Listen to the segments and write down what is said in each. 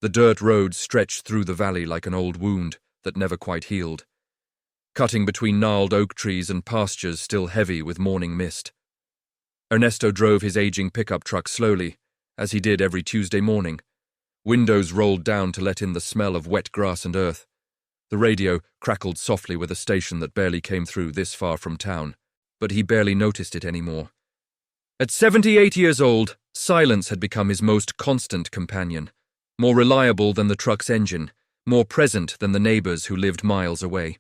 The dirt road stretched through the valley like an old wound that never quite healed, cutting between gnarled oak trees and pastures still heavy with morning mist. Ernesto drove his aging pickup truck slowly, as he did every Tuesday morning. Windows rolled down to let in the smell of wet grass and earth. The radio crackled softly with a station that barely came through this far from town, but he barely noticed it anymore. At 78 years old, silence had become his most constant companion, more reliable than the truck's engine, more present than the neighbors who lived miles away.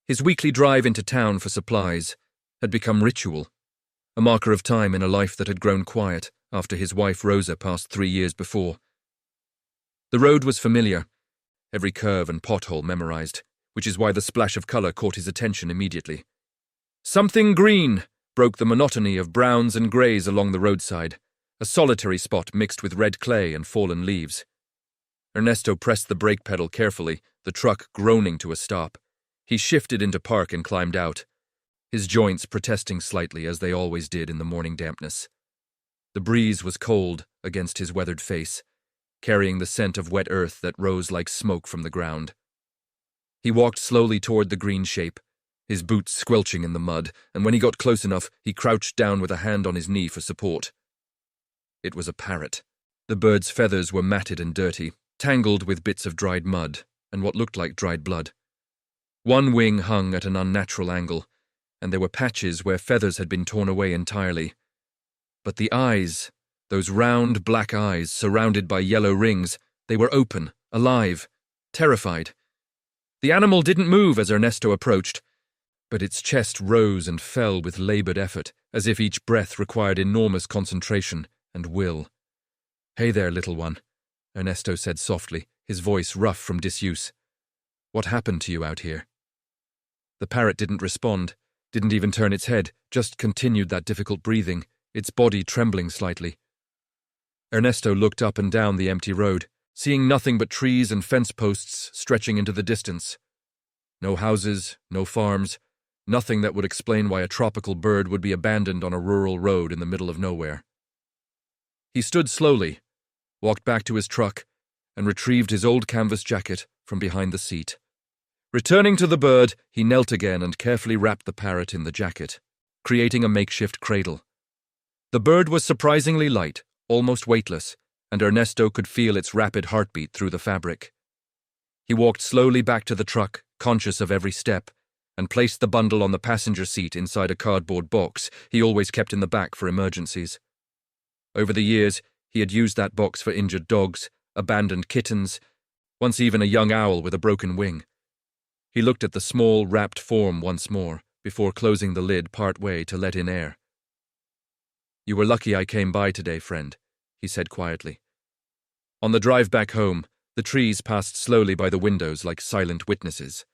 His weekly drive into town for supplies had become ritual, a marker of time in a life that had grown quiet after his wife Rosa passed 3 years before. The road was familiar, every curve and pothole memorized, which is why the splash of color caught his attention immediately. Something green broke the monotony of browns and grays along the roadside, a solitary spot mixed with red clay and fallen leaves. Ernesto pressed the brake pedal carefully, the truck groaning to a stop. He shifted into park and climbed out, his joints protesting slightly as they always did in the morning dampness. The breeze was cold against his weathered face, carrying the scent of wet earth that rose like smoke from the ground. He walked slowly toward the green shape, his boots squelching in the mud, and when he got close enough, he crouched down with a hand on his knee for support. It was a parrot. The bird's feathers were matted and dirty, tangled with bits of dried mud and what looked like dried blood. One wing hung at an unnatural angle, and there were patches where feathers had been torn away entirely. But the eyes, those round black eyes surrounded by yellow rings, they were open, alive, terrified. The animal didn't move as Ernesto approached, but its chest rose and fell with labored effort, as if each breath required enormous concentration and will. "Hey there, little one," Ernesto said softly, his voice rough from disuse. "What happened to you out here?" The parrot didn't respond, didn't even turn its head, just continued that difficult breathing, its body trembling slightly. Ernesto looked up and down the empty road, seeing nothing but trees and fence posts stretching into the distance. No houses, no farms, nothing that would explain why a tropical bird would be abandoned on a rural road in the middle of nowhere. He stood slowly, walked back to his truck, and retrieved his old canvas jacket from behind the seat. Returning to the bird, he knelt again and carefully wrapped the parrot in the jacket, creating a makeshift cradle. The bird was surprisingly light, almost weightless, and Ernesto could feel its rapid heartbeat through the fabric. He walked slowly back to the truck, conscious of every step, and placed the bundle on the passenger seat inside a cardboard box he always kept in the back for emergencies. Over the years, he had used that box for injured dogs, abandoned kittens, once even a young owl with a broken wing. He looked at the small, wrapped form once more, before closing the lid part way to let in air. "You were lucky I came by today, friend," he said quietly. On the drive back home, the trees passed slowly by the windows like silent witnesses.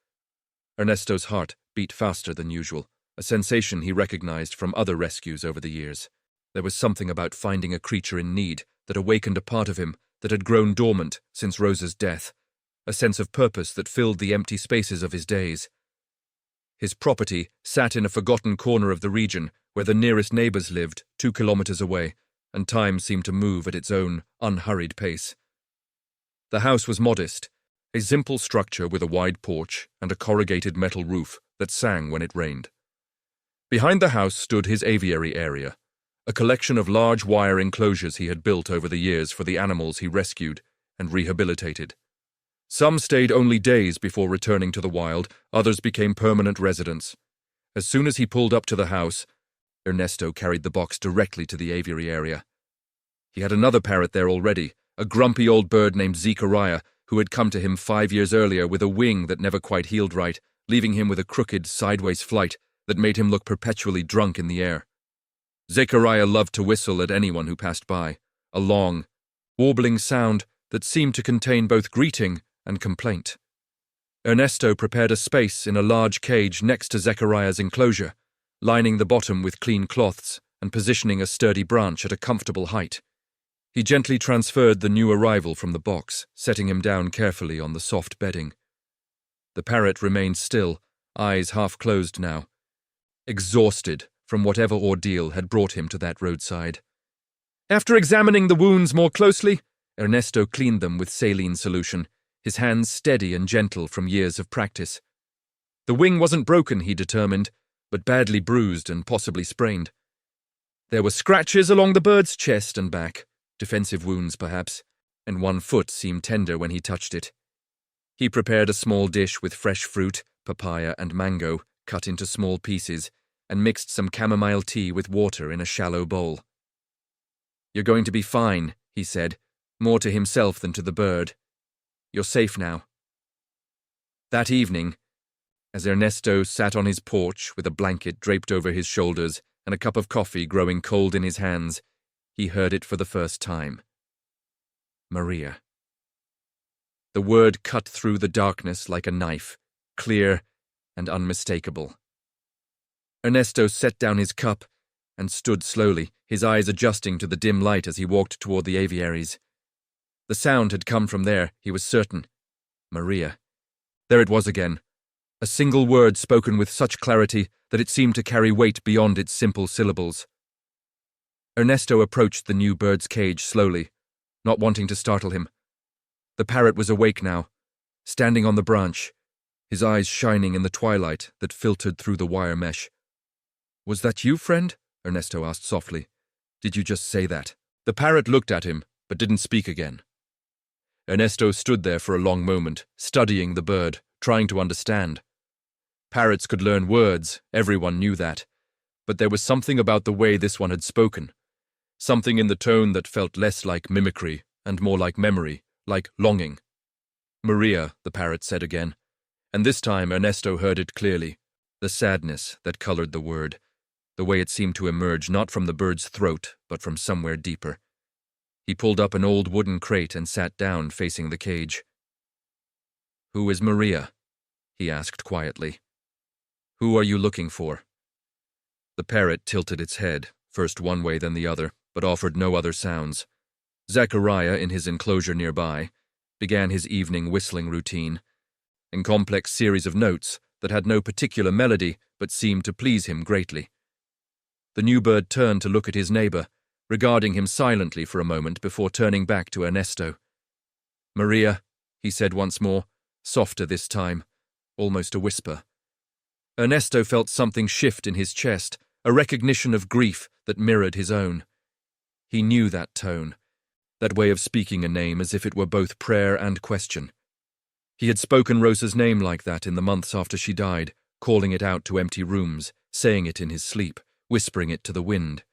Ernesto's heart beat faster than usual, a sensation he recognized from other rescues over the years. There was something about finding a creature in need that awakened a part of him that had grown dormant since Rosa's death, a sense of purpose that filled the empty spaces of his days. His property sat in a forgotten corner of the region where the nearest neighbors lived, 2 kilometers away, and time seemed to move at its own unhurried pace. The house was modest, a simple structure with a wide porch and a corrugated metal roof that sang when it rained. Behind the house stood his aviary area, a collection of large wire enclosures he had built over the years for the animals he rescued and rehabilitated. Some stayed only days before returning to the wild, others became permanent residents. As soon as he pulled up to the house, Ernesto carried the box directly to the aviary area. He had another parrot there already, a grumpy old bird named Zechariah, who had come to him 5 years earlier with a wing that never quite healed right, leaving him with a crooked, sideways flight that made him look perpetually drunk in the air. Zechariah loved to whistle at anyone who passed by, a long, warbling sound that seemed to contain both greeting and complaint. Ernesto prepared a space in a large cage next to Zechariah's enclosure, lining the bottom with clean cloths and positioning a sturdy branch at a comfortable height. He gently transferred the new arrival from the box, setting him down carefully on the soft bedding. The parrot remained still, eyes half closed now, exhausted from whatever ordeal had brought him to that roadside. After examining the wounds more closely, Ernesto cleaned them with saline solution, his hands steady and gentle from years of practice. The wing wasn't broken, he determined, but badly bruised and possibly sprained. There were scratches along the bird's chest and back, defensive wounds perhaps, and one foot seemed tender when he touched it. He prepared a small dish with fresh fruit, papaya and mango, cut into small pieces, and mixed some chamomile tea with water in a shallow bowl. "You're going to be fine," he said, more to himself than to the bird. "You're safe now." That evening, as Ernesto sat on his porch with a blanket draped over his shoulders and a cup of coffee growing cold in his hands, he heard it for the first time. Maria. The word cut through the darkness like a knife, clear and unmistakable. Ernesto set down his cup and stood slowly, his eyes adjusting to the dim light as he walked toward the aviaries. The sound had come from there, he was certain. Maria. There it was again, a single word spoken with such clarity that it seemed to carry weight beyond its simple syllables. Ernesto approached the new bird's cage slowly, not wanting to startle him. The parrot was awake now, standing on the branch, his eyes shining in the twilight that filtered through the wire mesh. "Was that you, friend?" Ernesto asked softly. "Did you just say that?" The parrot looked at him, but didn't speak again. Ernesto stood there for a long moment, studying the bird, trying to understand. Parrots could learn words, everyone knew that, but there was something about the way this one had spoken, something in the tone that felt less like mimicry and more like memory, like longing. "Maria," the parrot said again, and this time Ernesto heard it clearly, the sadness that colored the word, the way it seemed to emerge not from the bird's throat, but from somewhere deeper. He pulled up an old wooden crate and sat down facing the cage. "Who is Maria?" he asked quietly. "Who are you looking for?" The parrot tilted its head, first one way then the other, but offered no other sounds. Zachariah, in his enclosure nearby, began his evening whistling routine, a complex series of notes that had no particular melody but seemed to please him greatly. The new bird turned to look at his neighbor, regarding him silently for a moment before turning back to Ernesto. "Maria," he said once more, softer this time, almost a whisper. Ernesto felt something shift in his chest, a recognition of grief that mirrored his own. He knew that tone, that way of speaking a name as if it were both prayer and question. He had spoken Rosa's name like that in the months after she died, calling it out to empty rooms, saying it in his sleep, whispering it to the wind.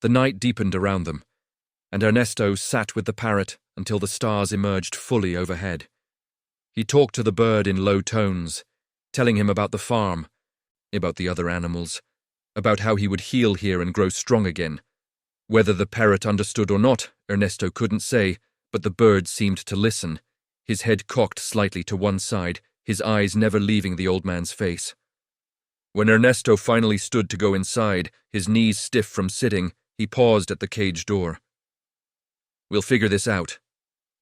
The night deepened around them, and Ernesto sat with the parrot until the stars emerged fully overhead. He talked to the bird in low tones, telling him about the farm, about the other animals, about how he would heal here and grow strong again. Whether the parrot understood or not, Ernesto couldn't say, but the bird seemed to listen, his head cocked slightly to one side, his eyes never leaving the old man's face. When Ernesto finally stood to go inside, his knees stiff from sitting, he paused at the cage door. "We'll figure this out,"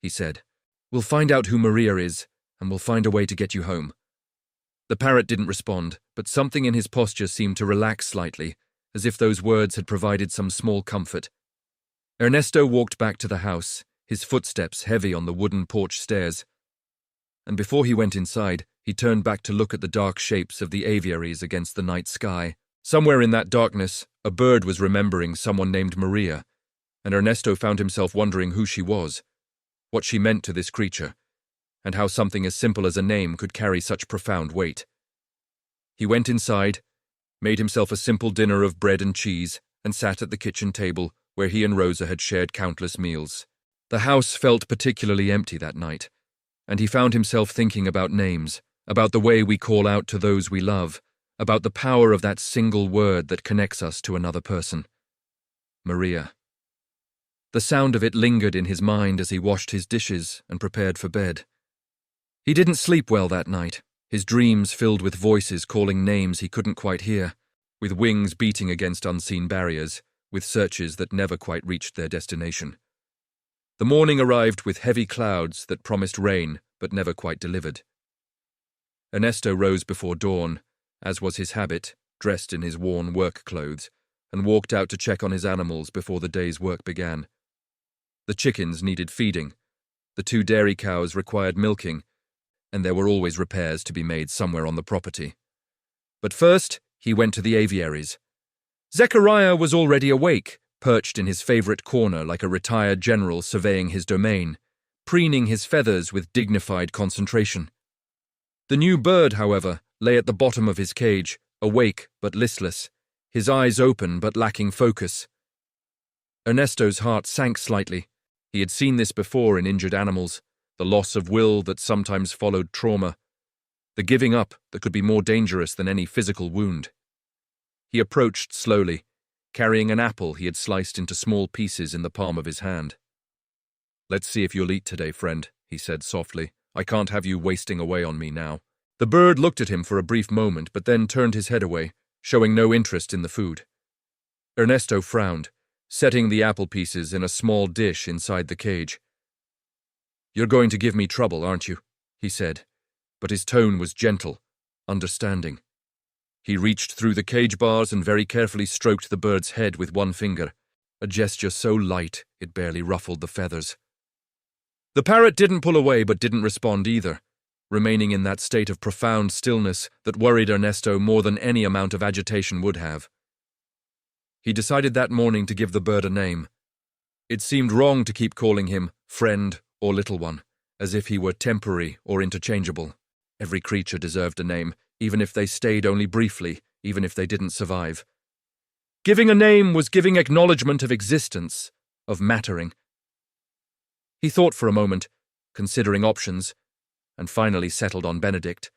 he said. "We'll find out who Maria is, and we'll find a way to get you home." The parrot didn't respond, but something in his posture seemed to relax slightly, as if those words had provided some small comfort. Ernesto walked back to the house, his footsteps heavy on the wooden porch stairs. And before he went inside, he turned back to look at the dark shapes of the aviaries against the night sky. Somewhere in that darkness, a bird was remembering someone named Maria, and Ernesto found himself wondering who she was, what she meant to this creature, and how something as simple as a name could carry such profound weight. He went inside, made himself a simple dinner of bread and cheese, and sat at the kitchen table where he and Rosa had shared countless meals. The house felt particularly empty that night, and he found himself thinking about names, about the way we call out to those we love, about the power of that single word that connects us to another person. Maria. The sound of it lingered in his mind as he washed his dishes and prepared for bed. He didn't sleep well that night, his dreams filled with voices calling names he couldn't quite hear, with wings beating against unseen barriers, with searches that never quite reached their destination. The morning arrived with heavy clouds that promised rain but never quite delivered. Ernesto rose before dawn, as was his habit, dressed in his worn work clothes, and walked out to check on his animals before the day's work began. The chickens needed feeding, the 2 dairy cows required milking, and there were always repairs to be made somewhere on the property. But first, he went to the aviaries. Zechariah was already awake, perched in his favorite corner like a retired general surveying his domain, preening his feathers with dignified concentration. The new bird, however, lay at the bottom of his cage, awake but listless, his eyes open but lacking focus. Ernesto's heart sank slightly. He had seen this before in injured animals, the loss of will that sometimes followed trauma, the giving up that could be more dangerous than any physical wound. He approached slowly, carrying an apple he had sliced into small pieces in the palm of his hand. "Let's see if you'll eat today, friend," he said softly. "I can't have you wasting away on me now." The bird looked at him for a brief moment, but then turned his head away, showing no interest in the food. Ernesto frowned, setting the apple pieces in a small dish inside the cage. "You're going to give me trouble, aren't you?" he said, but his tone was gentle, understanding. He reached through the cage bars and very carefully stroked the bird's head with one finger, a gesture so light it barely ruffled the feathers. The parrot didn't pull away but didn't respond either, remaining in that state of profound stillness that worried Ernesto more than any amount of agitation would have. He decided that morning to give the bird a name. It seemed wrong to keep calling him friend or little one, as if he were temporary or interchangeable. Every creature deserved a name, even if they stayed only briefly, even if they didn't survive. Giving a name was giving acknowledgement of existence, of mattering. He thought for a moment, considering options, and finally settled on Benedict.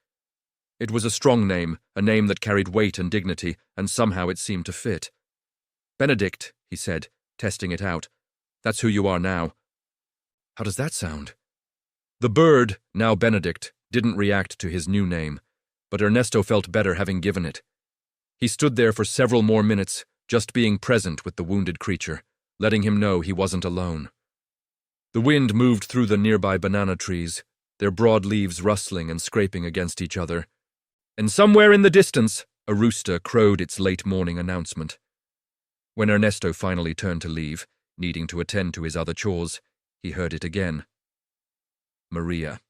It was a strong name, a name that carried weight and dignity, and somehow it seemed to fit. "Benedict," he said, testing it out. "That's who you are now." "How does that sound?" The bird, now Benedict, didn't react to his new name, but Ernesto felt better having given it. He stood there for several more minutes, just being present with the wounded creature, letting him know he wasn't alone. The wind moved through the nearby banana trees, their broad leaves rustling and scraping against each other, and somewhere in the distance, a rooster crowed its late morning announcement. When Ernesto finally turned to leave, needing to attend to his other chores, he heard it again. Maria.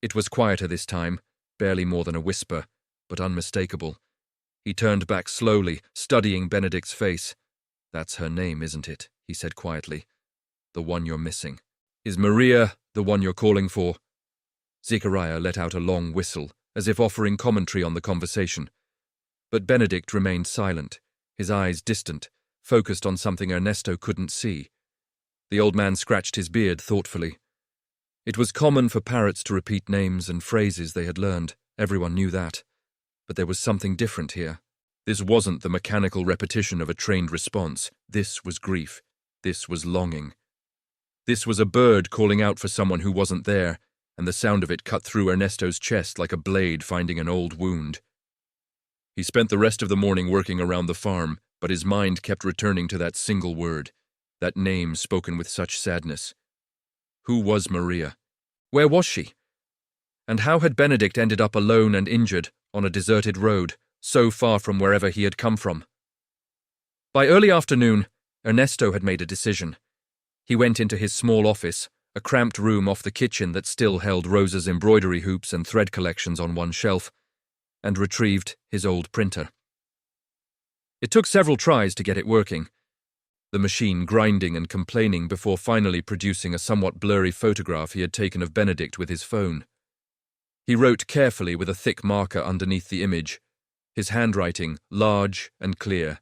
It was quieter this time, barely more than a whisper, but unmistakable. He turned back slowly, studying Benedict's face. "That's her name, isn't it?" he said quietly. "The one you're missing. Is Maria the one you're calling for?" Zechariah let out a long whistle, as if offering commentary on the conversation. But Benedict remained silent, his eyes distant, focused on something Ernesto couldn't see. The old man scratched his beard thoughtfully. It was common for parrots to repeat names and phrases they had learned. Everyone knew that. But there was something different here. This wasn't the mechanical repetition of a trained response. This was grief. This was longing. This was a bird calling out for someone who wasn't there, and the sound of it cut through Ernesto's chest like a blade finding an old wound. He spent the rest of the morning working around the farm, but his mind kept returning to that single word, that name spoken with such sadness. Who was Maria? Where was she? And how had Benedict ended up alone and injured on a deserted road, so far from wherever he had come from? By early afternoon, Ernesto had made a decision. He went into his small office, a cramped room off the kitchen that still held Rosa's embroidery hoops and thread collections on one shelf, and retrieved his old printer. It took several tries to get it working, the machine grinding and complaining before finally producing a somewhat blurry photograph he had taken of Benedict with his phone. He wrote carefully with a thick marker underneath the image, his handwriting large and clear.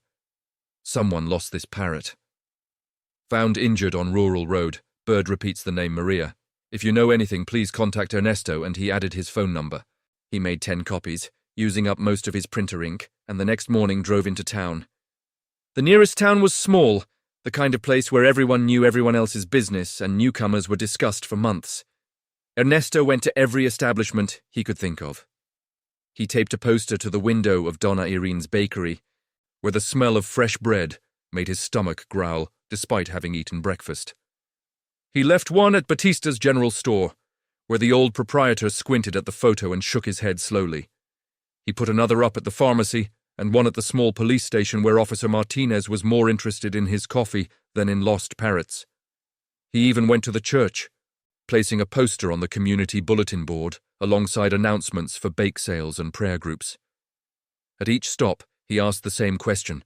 Someone lost this parrot. Found injured on rural road. Bird repeats the name Maria. If you know anything, please contact Ernesto, and he added his phone number. He made 10 copies, using up most of his printer ink, and the next morning drove into town. The nearest town was small, the kind of place where everyone knew everyone else's business and newcomers were discussed for months. Ernesto went to every establishment he could think of. He taped a poster to the window of Donna Irene's bakery, where the smell of fresh bread made his stomach growl despite having eaten breakfast. He left one at Batista's general store, where the old proprietor squinted at the photo and shook his head slowly. He put another up at the pharmacy, and one at the small police station where Officer Martinez was more interested in his coffee than in lost parrots. He even went to the church, placing a poster on the community bulletin board alongside announcements for bake sales and prayer groups. At each stop, he asked the same question.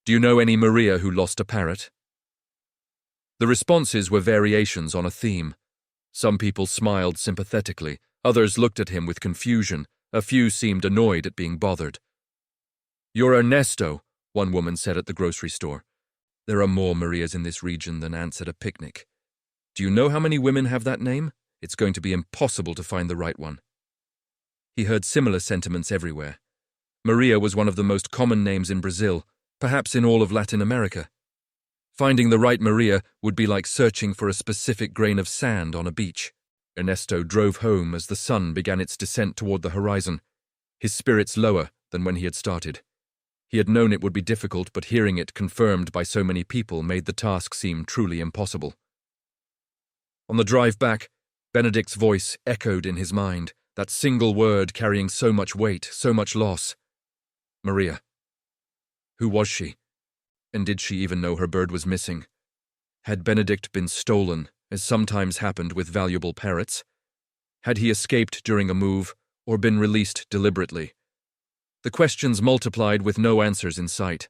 Do you know any Maria who lost a parrot? The responses were variations on a theme. Some people smiled sympathetically, others looked at him with confusion, a few seemed annoyed at being bothered. You're Ernesto, one woman said at the grocery store. There are more Marias in this region than ants at a picnic. Do you know how many women have that name? It's going to be impossible to find the right one. He heard similar sentiments everywhere. Maria was one of the most common names in Brazil, perhaps in all of Latin America. Finding the right Maria would be like searching for a specific grain of sand on a beach. Ernesto drove home as the sun began its descent toward the horizon, his spirits lower than when he had started. He had known it would be difficult, but hearing it confirmed by so many people made the task seem truly impossible. On the drive back, Benedict's voice echoed in his mind, that single word carrying so much weight, so much loss. Maria. Who was she? And did she even know her bird was missing? Had Benedict been stolen, as sometimes happened with valuable parrots? Had he escaped during a move, or been released deliberately? The questions multiplied with no answers in sight.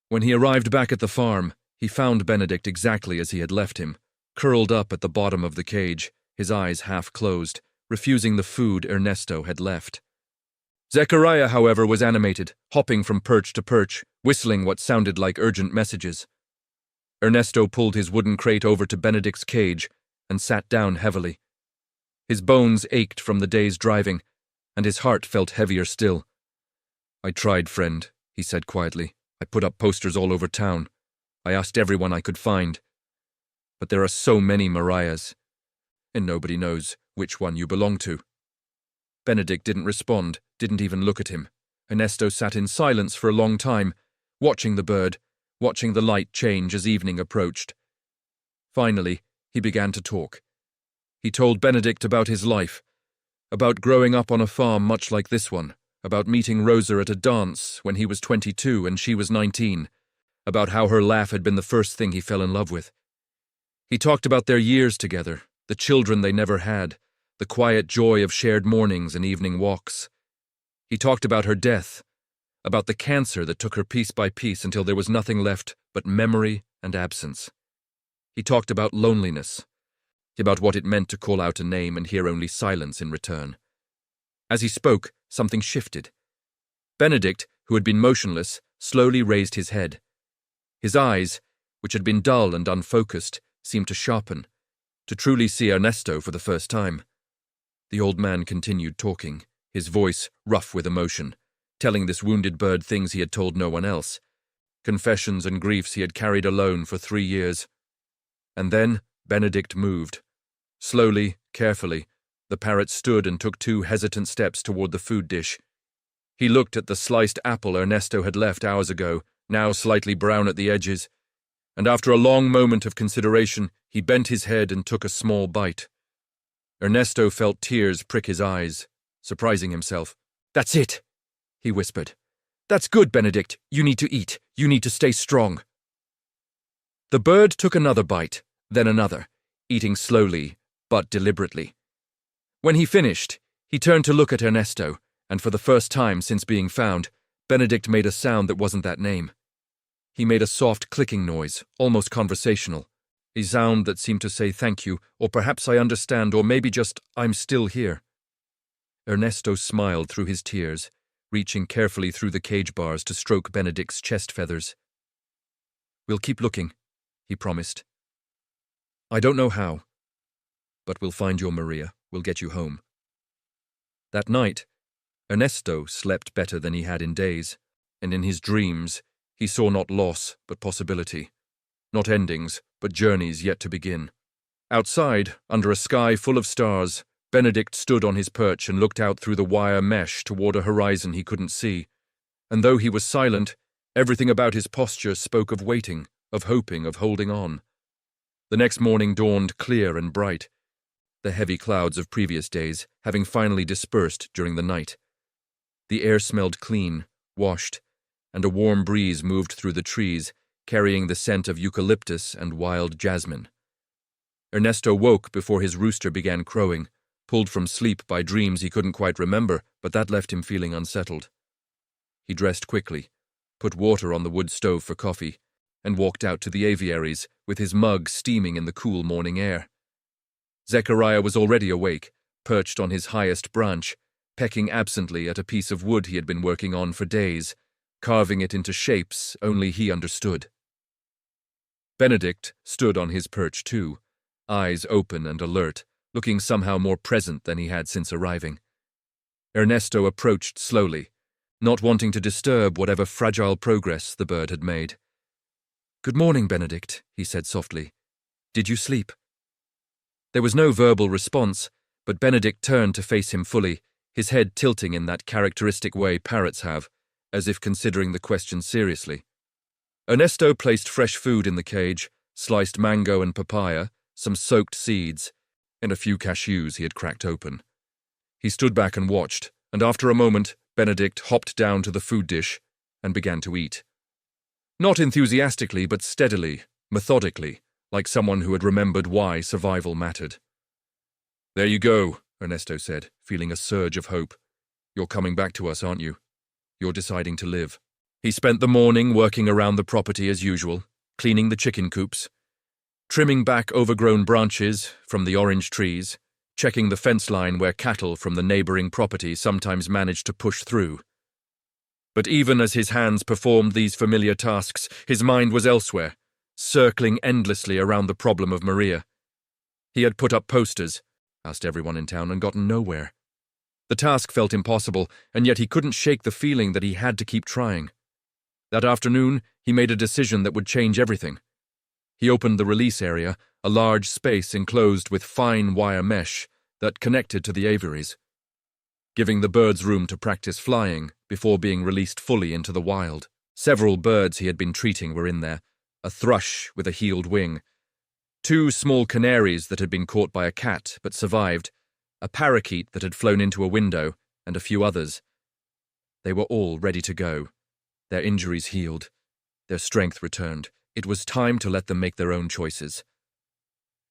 When he arrived back at the farm, he found Benedict exactly as he had left him, curled up at the bottom of the cage, his eyes half closed, refusing the food Ernesto had left. Zechariah, however, was animated, hopping from perch to perch, whistling what sounded like urgent messages. Ernesto pulled his wooden crate over to Benedict's cage and sat down heavily. His bones ached from the day's driving, and his heart felt heavier still. I tried, friend, he said quietly. I put up posters all over town. I asked everyone I could find. But there are so many Marias, and nobody knows which one you belong to. Benedict didn't respond, didn't even look at him. Ernesto sat in silence for a long time, watching the bird, watching the light change as evening approached. Finally, he began to talk. He told Benedict about his life, about growing up on a farm much like this one, about meeting Rosa at a dance when he was 22 and she was 19, about how her laugh had been the first thing he fell in love with. He talked about their years together, the children they never had, the quiet joy of shared mornings and evening walks. He talked about her death, about the cancer that took her piece by piece until there was nothing left but memory and absence. He talked about loneliness, about what it meant to call out a name and hear only silence in return. As he spoke, something shifted. Benedict, who had been motionless, slowly raised his head. His eyes, which had been dull and unfocused, seemed to sharpen, to truly see Ernesto for the first time. The old man continued talking, his voice rough with emotion, telling this wounded bird things he had told no one else, confessions and griefs he had carried alone for 3 years. And then Benedict moved. Slowly, carefully, the parrot stood and took 2 hesitant steps toward the food dish. He looked at the sliced apple Ernesto had left hours ago, now slightly brown at the edges, and after a long moment of consideration, he bent his head and took a small bite. Ernesto felt tears prick his eyes, surprising himself. "That's it," he whispered. "That's good, Benedict. You need to eat. You need to stay strong." The bird took another bite, then another, eating slowly, but deliberately. When he finished, he turned to look at Ernesto, and for the first time since being found, Benedict made a sound that wasn't that name. He made a soft clicking noise, almost conversational, a sound that seemed to say thank you, or perhaps I understand, or maybe just I'm still here. Ernesto smiled through his tears, reaching carefully through the cage bars to stroke Benedict's chest feathers. "We'll keep looking," he promised. "I don't know how, but we'll find your Maria. We'll get you home." That night, Ernesto slept better than he had in days, and in his dreams, he saw not loss, but possibility. Not endings, but journeys yet to begin. Outside, under a sky full of stars, Benedict stood on his perch and looked out through the wire mesh toward a horizon he couldn't see. And though he was silent, everything about his posture spoke of waiting, of hoping, of holding on. The next morning dawned clear and bright, the heavy clouds of previous days having finally dispersed during the night. The air smelled clean, washed, and a warm breeze moved through the trees, carrying the scent of eucalyptus and wild jasmine. Ernesto woke before his rooster began crowing, pulled from sleep by dreams he couldn't quite remember, but that left him feeling unsettled. He dressed quickly, put water on the wood stove for coffee, and walked out to the aviaries with his mug steaming in the cool morning air. Zechariah was already awake, perched on his highest branch, pecking absently at a piece of wood he had been working on for days, carving it into shapes only he understood. Benedict stood on his perch too, eyes open and alert, looking somehow more present than he had since arriving. Ernesto approached slowly, not wanting to disturb whatever fragile progress the bird had made. "Good morning, Benedict," he said softly. "Did you sleep?" There was no verbal response, but Benedict turned to face him fully, his head tilting in that characteristic way parrots have, as if considering the question seriously. Ernesto placed fresh food in the cage, sliced mango and papaya, some soaked seeds, and a few cashews he had cracked open. He stood back and watched, and after a moment, Benedict hopped down to the food dish and began to eat. Not enthusiastically, but steadily, methodically, like someone who had remembered why survival mattered. "There you go," Ernesto said, feeling a surge of hope. "You're coming back to us, aren't you? You're deciding to live." He spent the morning working around the property as usual, cleaning the chicken coops, trimming back overgrown branches from the orange trees, checking the fence line where cattle from the neighboring property sometimes managed to push through. But even as his hands performed these familiar tasks, his mind was elsewhere, circling endlessly around the problem of Maria. He had put up posters, asked everyone in town, and gotten nowhere. The task felt impossible, and yet he couldn't shake the feeling that he had to keep trying. That afternoon, he made a decision that would change everything. He opened the release area, a large space enclosed with fine wire mesh that connected to the aviaries, giving the birds room to practice flying before being released fully into the wild. Several birds he had been treating were in there, a thrush with a healed wing, 2 small canaries that had been caught by a cat but survived, a parakeet that had flown into a window, and a few others. They were all ready to go, their injuries healed, their strength returned. It was time to let them make their own choices.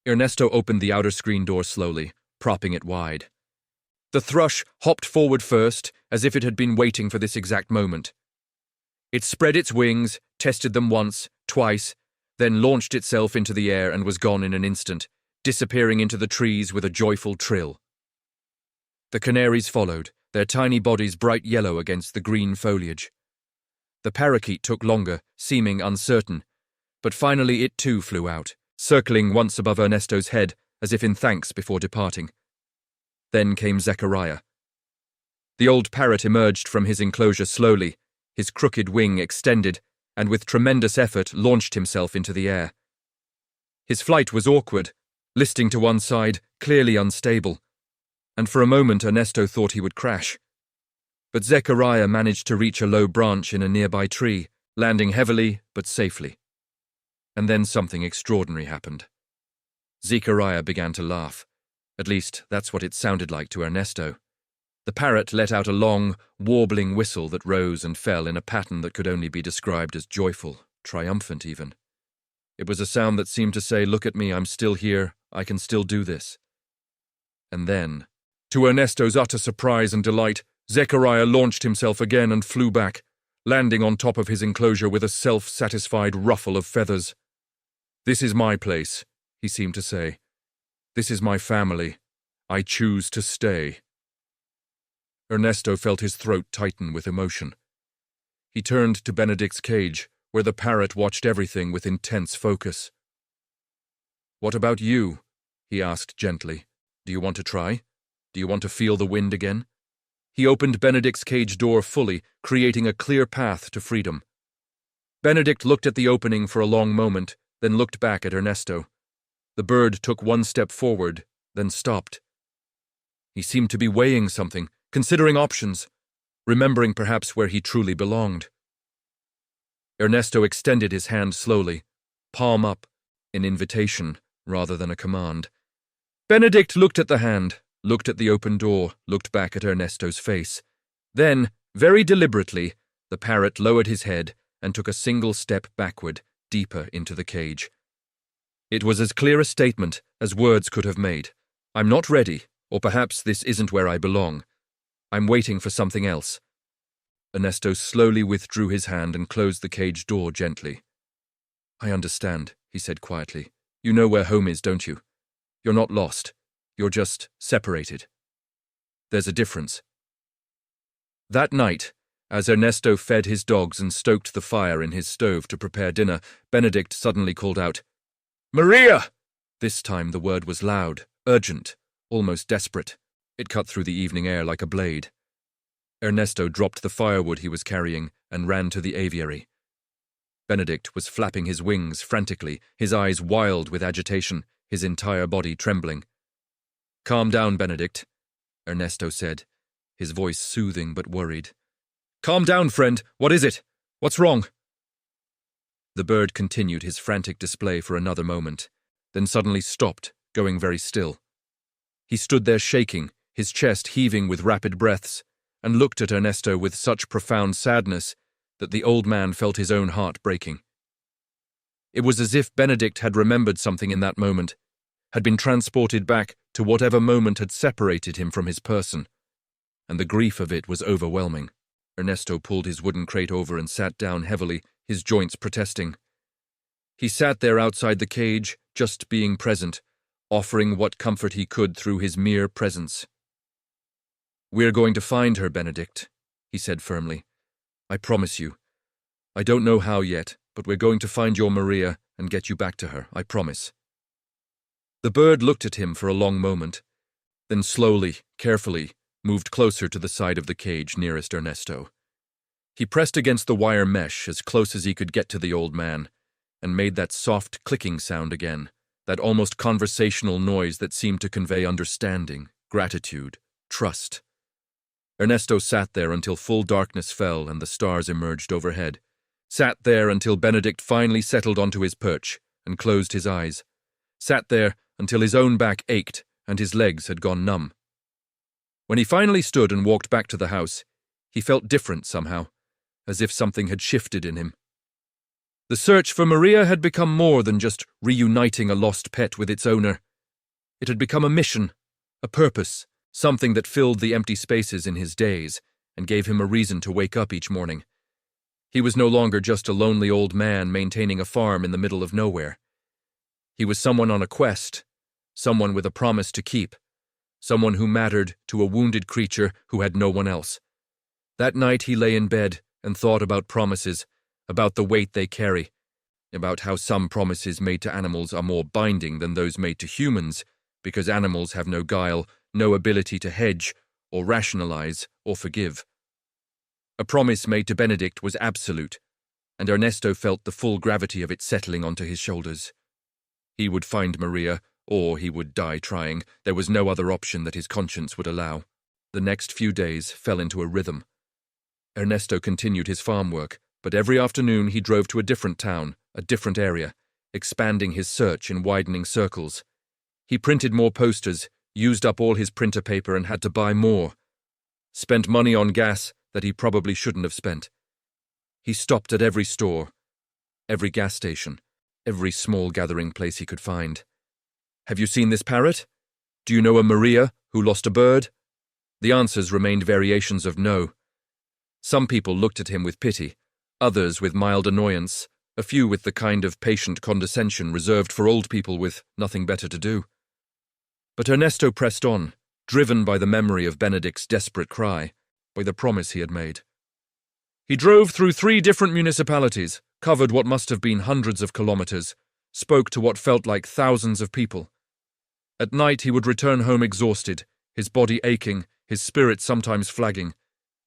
Ernesto opened the outer screen door slowly, propping it wide. The thrush hopped forward first, as if it had been waiting for this exact moment. It spread its wings, tested them once, twice, then launched itself into the air and was gone in an instant, disappearing into the trees with a joyful trill. The canaries followed, their tiny bodies bright yellow against the green foliage. The parakeet took longer, seeming uncertain, but finally it too flew out, circling once above Ernesto's head as if in thanks before departing. Then came Zechariah. The old parrot emerged from his enclosure slowly, his crooked wing extended, and with tremendous effort launched himself into the air. His flight was awkward, listing to one side, clearly unstable, and for a moment Ernesto thought he would crash. But Zechariah managed to reach a low branch in a nearby tree, landing heavily but safely. And then something extraordinary happened. Zechariah began to laugh. At least, that's what it sounded like to Ernesto. The parrot let out a long, warbling whistle that rose and fell in a pattern that could only be described as joyful, triumphant even. It was a sound that seemed to say, "Look at me, I'm still here, I can still do this." And then, to Ernesto's utter surprise and delight, Zechariah launched himself again and flew back, landing on top of his enclosure with a self-satisfied ruffle of feathers. "This is my place," he seemed to say. "This is my family. I choose to stay." Ernesto felt his throat tighten with emotion. He turned to Benedict's cage, where the parrot watched everything with intense focus. "What about you?" he asked gently. "Do you want to try? Do you want to feel the wind again?" He opened Benedict's cage door fully, creating a clear path to freedom. Benedict looked at the opening for a long moment, then looked back at Ernesto. The bird took one step forward, then stopped. He seemed to be weighing something, considering options, remembering perhaps where he truly belonged. Ernesto extended his hand slowly, palm up, an invitation rather than a command. Benedict looked at the hand, looked at the open door, looked back at Ernesto's face. Then, very deliberately, the parrot lowered his head and took a single step backward, deeper into the cage. It was as clear a statement as words could have made. I'm not ready, or perhaps this isn't where I belong. I'm waiting for something else. Ernesto slowly withdrew his hand and closed the cage door gently. I understand, he said quietly. You know where home is, don't you? You're not lost. You're just separated. There's a difference. That night, as Ernesto fed his dogs and stoked the fire in his stove to prepare dinner, Benedict suddenly called out, Maria! This time the word was loud, urgent, almost desperate. It cut through the evening air like a blade. Ernesto dropped the firewood he was carrying and ran to the aviary. Benedict was flapping his wings frantically, his eyes wild with agitation, his entire body trembling. Calm down, Benedict, Ernesto said, his voice soothing but worried. Calm down, friend. What is it? What's wrong? The bird continued his frantic display for another moment, then suddenly stopped, going very still. He stood there shaking, his chest heaving with rapid breaths, and looked at Ernesto with such profound sadness that the old man felt his own heart breaking. It was as if Benedict had remembered something in that moment, had been transported back to whatever moment had separated him from his person, and the grief of it was overwhelming. Ernesto pulled his wooden crate over and sat down heavily, his joints protesting. He sat there outside the cage, just being present, offering what comfort he could through his mere presence. We're going to find her, Benedict, he said firmly. I promise you. I don't know how yet, but we're going to find your Maria and get you back to her, I promise. The bird looked at him for a long moment, then slowly, carefully, moved closer to the side of the cage nearest Ernesto. He pressed against the wire mesh as close as he could get to the old man, and made that soft clicking sound again, that almost conversational noise that seemed to convey understanding, gratitude, trust. Ernesto sat there until full darkness fell and the stars emerged overhead. Sat there until Benedict finally settled onto his perch and closed his eyes. Sat there until his own back ached and his legs had gone numb. When he finally stood and walked back to the house, he felt different somehow, as if something had shifted in him. The search for Maria had become more than just reuniting a lost pet with its owner. It had become a mission, a purpose, something that filled the empty spaces in his days and gave him a reason to wake up each morning. He was no longer just a lonely old man maintaining a farm in the middle of nowhere. He was someone on a quest, someone with a promise to keep, someone who mattered to a wounded creature who had no one else. That night he lay in bed and thought about promises, about the weight they carry, about how some promises made to animals are more binding than those made to humans, because animals have no guile, no ability to hedge, or rationalize, or forgive. A promise made to Benedict was absolute, and Ernesto felt the full gravity of it settling onto his shoulders. He would find Maria, or he would die trying. There was no other option that his conscience would allow. The next few days fell into a rhythm. Ernesto continued his farm work, but every afternoon he drove to a different town, a different area, expanding his search in widening circles. He printed more posters, used up all his printer paper and had to buy more. Spent money on gas that he probably shouldn't have spent. He stopped at every store, every gas station, every small gathering place he could find. Have you seen this parrot? Do you know a Maria who lost a bird? The answers remained variations of no. Some people looked at him with pity, others with mild annoyance, a few with the kind of patient condescension reserved for old people with nothing better to do. But Ernesto pressed on, driven by the memory of Benedict's desperate cry, by the promise he had made. He drove through 3 different municipalities, covered what must have been hundreds of kilometers, spoke to what felt like thousands of people. At night he would return home exhausted, his body aching, his spirit sometimes flagging,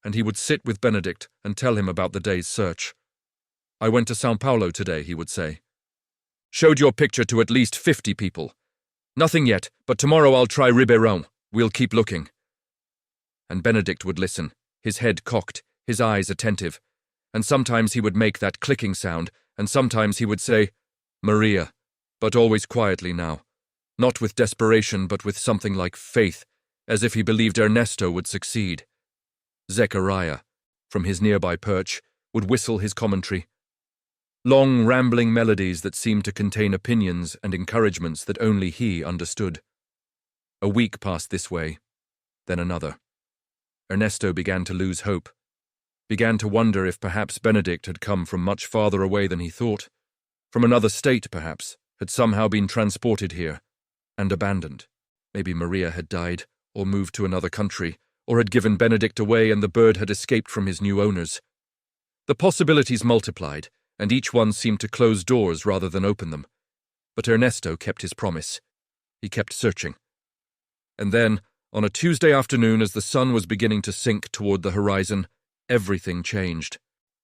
and he would sit with Benedict and tell him about the day's search. I went to São Paulo today, he would say. Showed your picture to at least 50 people. Nothing yet, but tomorrow I'll try Ribeirão. We'll keep looking. And Benedict would listen, his head cocked, his eyes attentive, and sometimes he would make that clicking sound, and sometimes he would say, Maria, but always quietly now, not with desperation but with something like faith, as if he believed Ernesto would succeed. Zechariah, from his nearby perch, would whistle his commentary. long, rambling melodies that seemed to contain opinions and encouragements that only he understood. A week passed this way, then another. Ernesto began to lose hope, began to wonder if perhaps Benedict had come from much farther away than he thought, from another state perhaps, had somehow been transported here, and abandoned. Maybe Maria had died, or moved to another country, or had given Benedict away and the bird had escaped from his new owners. The possibilities multiplied, and each one seemed to close doors rather than open them. But Ernesto kept his promise. He kept searching. And then, on a Tuesday afternoon as the sun was beginning to sink toward the horizon, everything changed.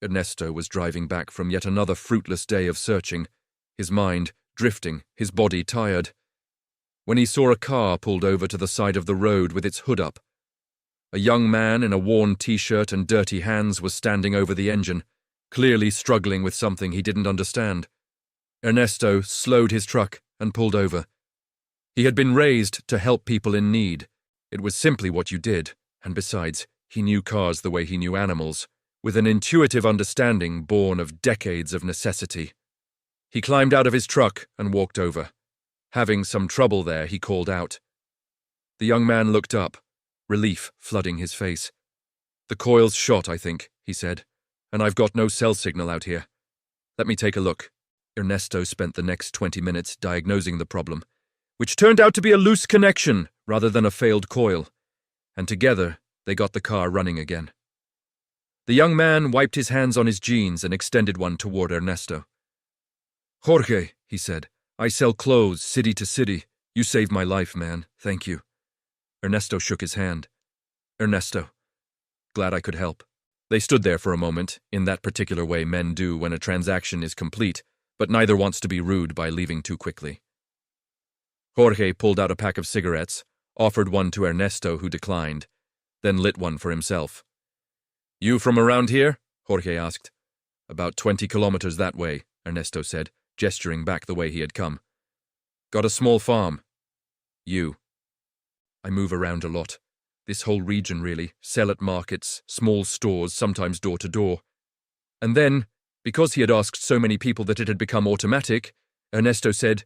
Ernesto was driving back from yet another fruitless day of searching, his mind drifting, his body tired, when he saw a car pulled over to the side of the road with its hood up. A young man in a worn t-shirt and dirty hands was standing over the engine, clearly struggling with something he didn't understand. Ernesto slowed his truck and pulled over. He had been raised to help people in need. It was simply what you did, and besides, he knew cars the way he knew animals, with an intuitive understanding born of decades of necessity. He climbed out of his truck and walked over. Having some trouble there, he called out. The young man looked up, relief flooding his face. "The coil's shot, I think," he said, "and I've got no cell signal out here. Let me take a look." Ernesto spent the next 20 minutes diagnosing the problem, which turned out to be a loose connection rather than a failed coil, and together they got the car running again. The young man wiped his hands on his jeans and extended one toward Ernesto. "Jorge," he said, "I sell clothes city to city. You saved my life, man. Thank you." Ernesto shook his hand. "Ernesto. Glad I could help." They stood there for a moment, in that particular way men do when a transaction is complete, but neither wants to be rude by leaving too quickly. Jorge pulled out a pack of cigarettes, offered one to Ernesto, who declined, then lit one for himself. "You from around here?" Jorge asked. "About 20 kilometers that way," Ernesto said, gesturing back the way he had come. "Got a small farm." "You?" "I move around a lot. This whole region, really. Sell at markets, small stores, sometimes door to door." And then, because he had asked so many people that it had become automatic, Ernesto said,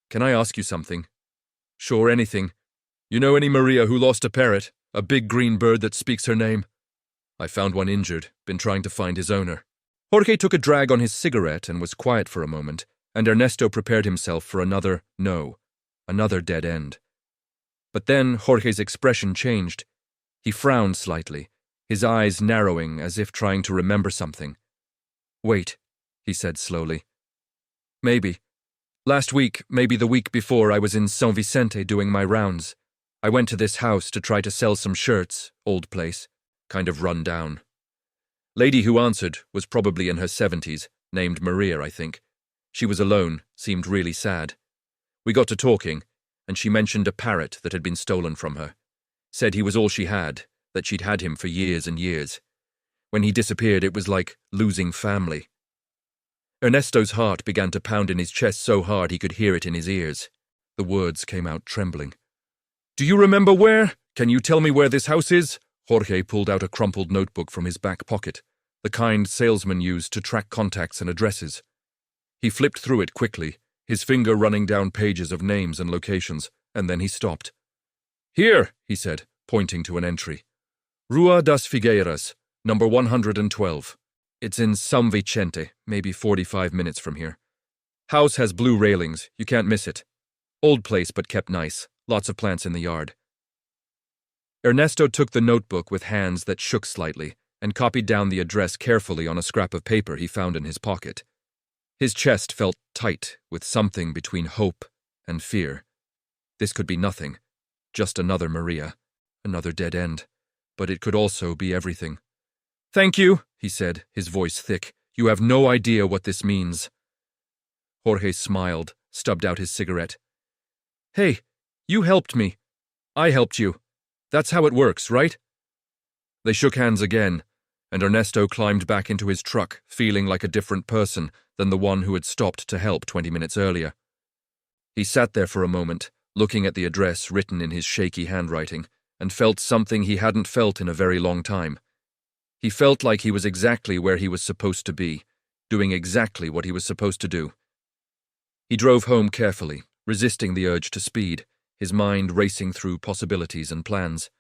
"Can I ask you something?" "Sure, anything. You know any Maria who lost a parrot, a big green bird that speaks her name?" "I found one injured, been trying to find his owner." Jorge took a drag on his cigarette and was quiet for a moment, and Ernesto prepared himself for another dead end. But then Jorge's expression changed. He frowned slightly, his eyes narrowing as if trying to remember something. "Wait," he said slowly. "Maybe. Last week, maybe the week before, I was in San Vicente doing my rounds. I went to this house to try to sell some shirts, old place, kind of run down. Lady who answered was probably in her 70s, named Maria, I think. She was alone, seemed really sad. We got to talking, and she mentioned a parrot that had been stolen from her. Said he was all she had, that she'd had him for years and years. When he disappeared, it was like losing family." Ernesto's heart began to pound in his chest so hard he could hear it in his ears. The words came out trembling. "Do you remember where? Can you tell me where this house is?" Jorge pulled out a crumpled notebook from his back pocket, the kind salesmen used to track contacts and addresses. He flipped through it quickly, his finger running down pages of names and locations, and then he stopped. "Here," he said, pointing to an entry. "Rua das Figueiras, number 112. It's in San Vicente, maybe 45 minutes from here. House has blue railings, you can't miss it. Old place but kept nice, lots of plants in the yard." Ernesto took the notebook with hands that shook slightly and copied down the address carefully on a scrap of paper he found in his pocket. His chest felt tight with something between hope and fear. This could be nothing, just another Maria, another dead end, but it could also be everything. "Thank you," he said, his voice thick. "You have no idea what this means." Jorge smiled, stubbed out his cigarette. "Hey, you helped me. I helped you. That's how it works, right?" They shook hands again, and Ernesto climbed back into his truck, feeling like a different person than the one who had stopped to help 20 minutes earlier. He sat there for a moment, looking at the address written in his shaky handwriting, and felt something he hadn't felt in a very long time. He felt like he was exactly where he was supposed to be, doing exactly what he was supposed to do. He drove home carefully, resisting the urge to speed, his mind racing through possibilities and plans.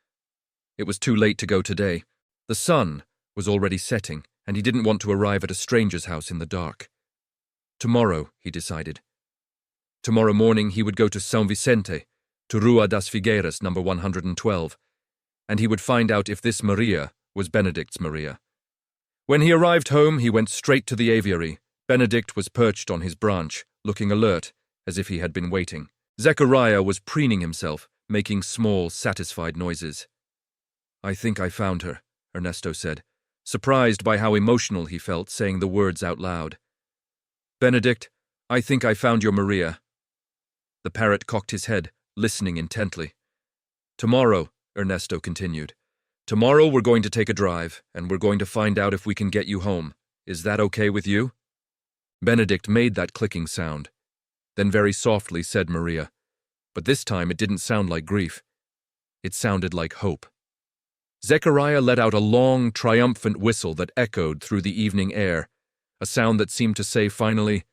It was too late to go today. The sun was already setting, and he didn't want to arrive at a stranger's house in the dark. Tomorrow, he decided. Tomorrow morning he would go to São Vicente, to Rua das Figueiras, number 112, and he would find out if this Maria was Benedict's Maria. When he arrived home, he went straight to the aviary. Benedict was perched on his branch, looking alert, as if he had been waiting. Zechariah was preening himself, making small, satisfied noises. "I think I found her," Ernesto said, surprised by how emotional he felt saying the words out loud. "Benedict, I think I found your Maria." The parrot cocked his head, listening intently. "Tomorrow," Ernesto continued. "Tomorrow we're going to take a drive, and we're going to find out if we can get you home. Is that okay with you?" Benedict made that clicking sound, then very softly said Maria, but this time it didn't sound like grief. It sounded like hope. Zechariah let out a long, triumphant whistle that echoed through the evening air, a sound that seemed to say finally,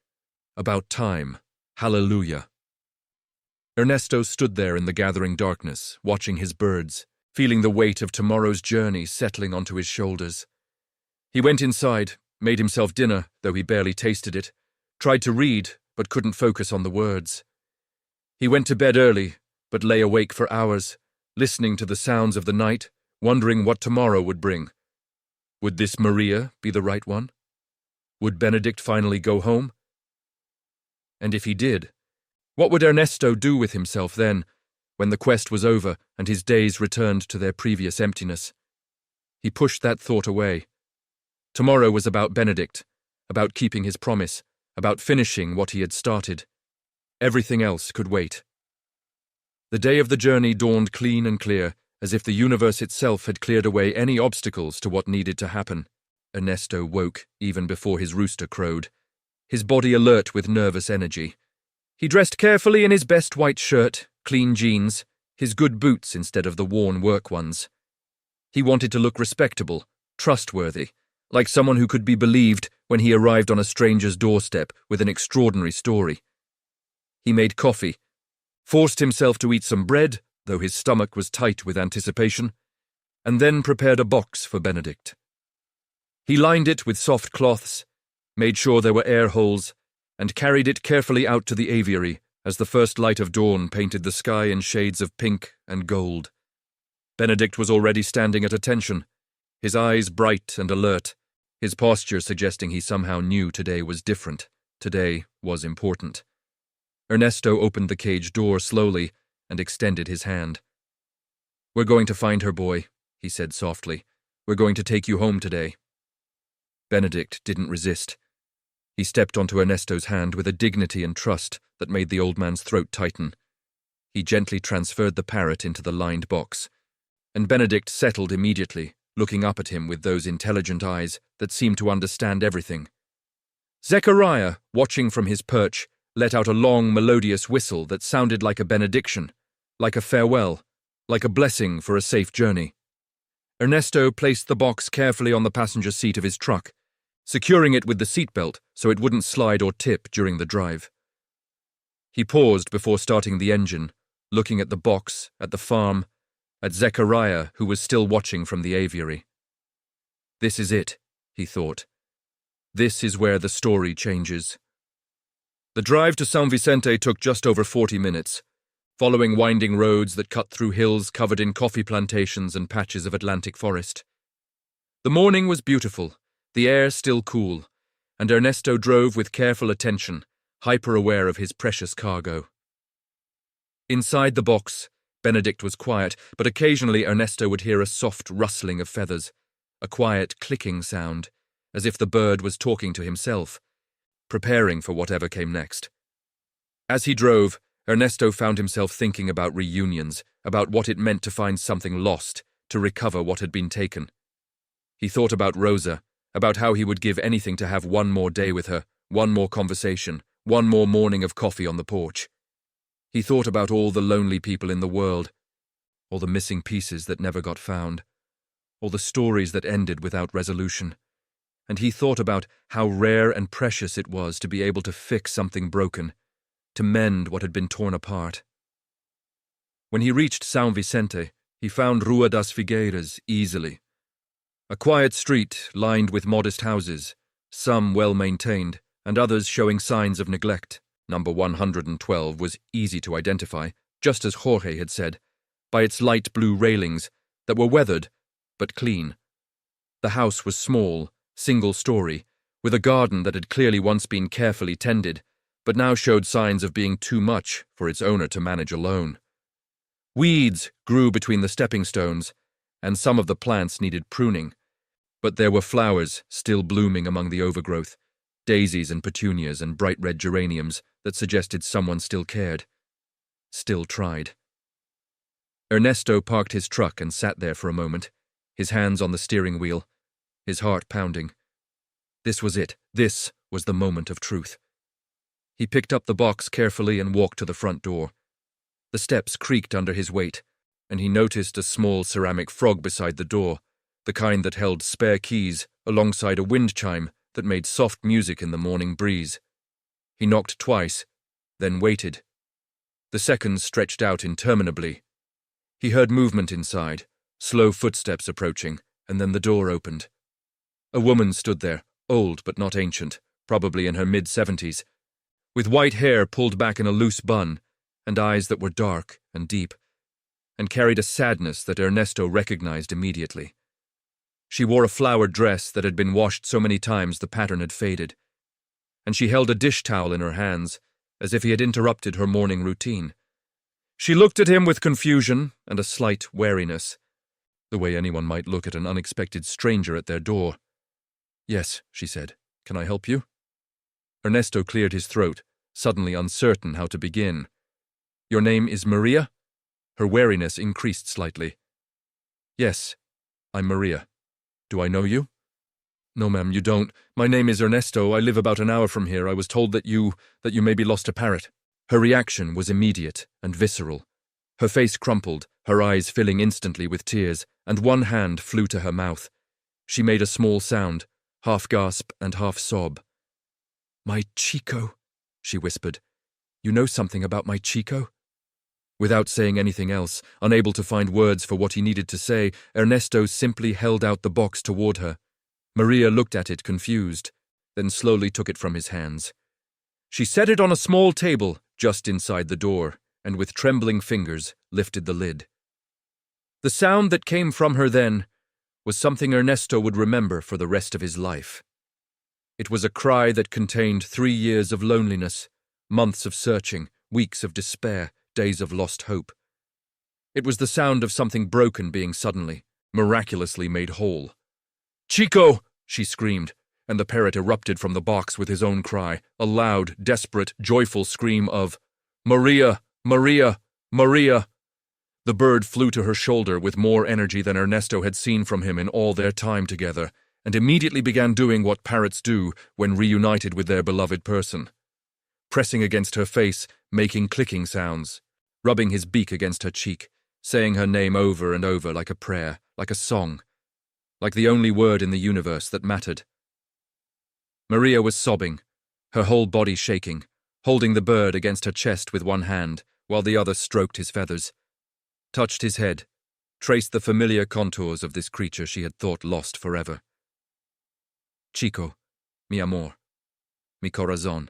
"About time. Hallelujah." Ernesto stood there in the gathering darkness, watching his birds, feeling the weight of tomorrow's journey settling onto his shoulders. He went inside, made himself dinner, though he barely tasted it, tried to read, but couldn't focus on the words. He went to bed early, but lay awake for hours, listening to the sounds of the night, wondering what tomorrow would bring. Would this Maria be the right one? Would Benedict finally go home? And if he did, what would Ernesto do with himself then, when the quest was over and his days returned to their previous emptiness? He pushed that thought away. Tomorrow was about Benedict, about keeping his promise, about finishing what he had started. Everything else could wait. The day of the journey dawned clean and clear, as if the universe itself had cleared away any obstacles to what needed to happen. Ernesto woke even before his rooster crowed, his body alert with nervous energy. He dressed carefully in his best white shirt, clean jeans, his good boots instead of the worn work ones. He wanted to look respectable, trustworthy, like someone who could be believed when he arrived on a stranger's doorstep with an extraordinary story. He made coffee, forced himself to eat some bread, though his stomach was tight with anticipation, and then prepared a box for Benedict. He lined it with soft cloths, made sure there were air holes, and carried it carefully out to the aviary as the first light of dawn painted the sky in shades of pink and gold. Benedict was already standing at attention, his eyes bright and alert, his posture suggesting he somehow knew today was different, today was important. Ernesto opened the cage door slowly and extended his hand. "We're going to find her, boy," he said softly. "We're going to take you home today." Benedict didn't resist. He stepped onto Ernesto's hand with a dignity and trust that made the old man's throat tighten. He gently transferred the parrot into the lined box, and Benedict settled immediately, looking up at him with those intelligent eyes that seemed to understand everything. Zechariah, watching from his perch, let out a long, melodious whistle that sounded like a benediction, like a farewell, like a blessing for a safe journey. Ernesto placed the box carefully on the passenger seat of his truck, securing it with the seatbelt so it wouldn't slide or tip during the drive. He paused before starting the engine, looking at the box, at the farm, at Zechariah, who was still watching from the aviary. This is it, he thought. This is where the story changes. The drive to São Vicente took just over 40 minutes, following winding roads that cut through hills covered in coffee plantations and patches of Atlantic forest. The morning was beautiful, the air still cool, and Ernesto drove with careful attention, hyper-aware of his precious cargo. Inside the box, Benedict was quiet, but occasionally Ernesto would hear a soft rustling of feathers, a quiet clicking sound, as if the bird was talking to himself, preparing for whatever came next. As he drove, Ernesto found himself thinking about reunions, about what it meant to find something lost, to recover what had been taken. He thought about Rosa, about how he would give anything to have one more day with her, one more conversation, one more morning of coffee on the porch. He thought about all the lonely people in the world, all the missing pieces that never got found, all the stories that ended without resolution. and he thought about how rare and precious it was to be able to fix something broken, to mend what had been torn apart. When he reached São Vicente, he found Rua das Figueiras easily. A quiet street lined with modest houses, some well-maintained, and others showing signs of neglect. Number 112 was easy to identify, just as Jorge had said, by its light blue railings that were weathered but clean. The house was small, single-story, with a garden that had clearly once been carefully tended, but now showed signs of being too much for its owner to manage alone. Weeds grew between the stepping stones, and some of the plants needed pruning, but there were flowers still blooming among the overgrowth, daisies and petunias and bright red geraniums that suggested someone still cared, still tried. Ernesto parked his truck and sat there for a moment, his hands on the steering wheel, his heart pounding. This was it. This was the moment of truth. He picked up the box carefully and walked to the front door. The steps creaked under his weight, and he noticed a small ceramic frog beside the door, the kind that held spare keys alongside a wind chime that made soft music in the morning breeze. He knocked twice, then waited. The seconds stretched out interminably. He heard movement inside, slow footsteps approaching, and then the door opened. A woman stood there, old but not ancient, probably in her mid-70s, with white hair pulled back in a loose bun, and eyes that were dark and deep, and carried a sadness that Ernesto recognized immediately. She wore a flowered dress that had been washed so many times the pattern had faded, and she held a dish towel in her hands, as if he had interrupted her morning routine. She looked at him with confusion and a slight wariness, the way anyone might look at an unexpected stranger at their door. "Yes," she said. "Can I help you?" Ernesto cleared his throat, suddenly uncertain how to begin. "Your name is Maria?" Her wariness increased slightly. "Yes, I'm Maria. Do I know you?" "No, ma'am, you don't. My name is Ernesto. I live about an hour from here. I was told that you may be lost to Parrot." Her reaction was immediate and visceral. Her face crumpled, her eyes filling instantly with tears, and one hand flew to her mouth. She made a small sound, half gasp and half sob. "My Chico," she whispered. "You know something about my Chico?" Without saying anything else, unable to find words for what he needed to say, Ernesto simply held out the box toward her. Maria looked at it confused, then slowly took it from his hands. She set it on a small table just inside the door, and with trembling fingers lifted the lid. The sound that came from her then was something Ernesto would remember for the rest of his life. It was a cry that contained 3 years of loneliness, months of searching, weeks of despair, days of lost hope. It was the sound of something broken being suddenly, miraculously made whole. "Chico!" she screamed, and the parrot erupted from the box with his own cry, a loud, desperate, joyful scream of, "Maria! Maria! Maria!" The bird flew to her shoulder with more energy than Ernesto had seen from him in all their time together, and immediately began doing what parrots do when reunited with their beloved person. Pressing against her face, making clicking sounds, rubbing his beak against her cheek, saying her name over and over like a prayer, like a song, like the only word in the universe that mattered. Maria was sobbing, her whole body shaking, holding the bird against her chest with one hand, while the other stroked his feathers, touched his head, traced the familiar contours of this creature she had thought lost forever. "Chico, mi amor, mi corazón.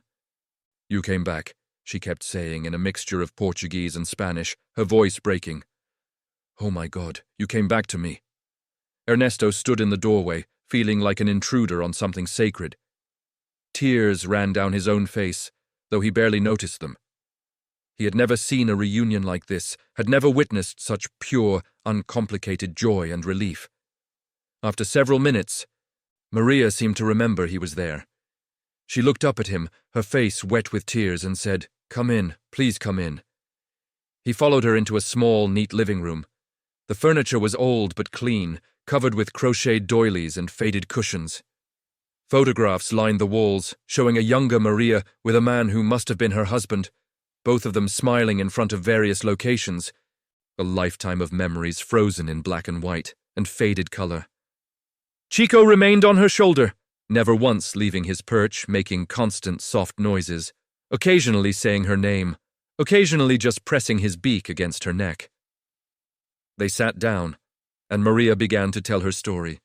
You came back," she kept saying in a mixture of Portuguese and Spanish, her voice breaking. "Oh my God, you came back to me." Ernesto stood in the doorway, feeling like an intruder on something sacred. Tears ran down his own face, though he barely noticed them. He had never seen a reunion like this, had never witnessed such pure, uncomplicated joy and relief. After several minutes, Maria seemed to remember he was there. She looked up at him, her face wet with tears, and said, "Come in, please come in." He followed her into a small, neat living room. The furniture was old but clean, covered with crocheted doilies and faded cushions. Photographs lined the walls, showing a younger Maria with a man who must have been her husband, both of them smiling in front of various locations, a lifetime of memories frozen in black and white and faded color. Chico remained on her shoulder, never once leaving his perch, making constant soft noises, occasionally saying her name, occasionally just pressing his beak against her neck. They sat down, and Maria began to tell her story.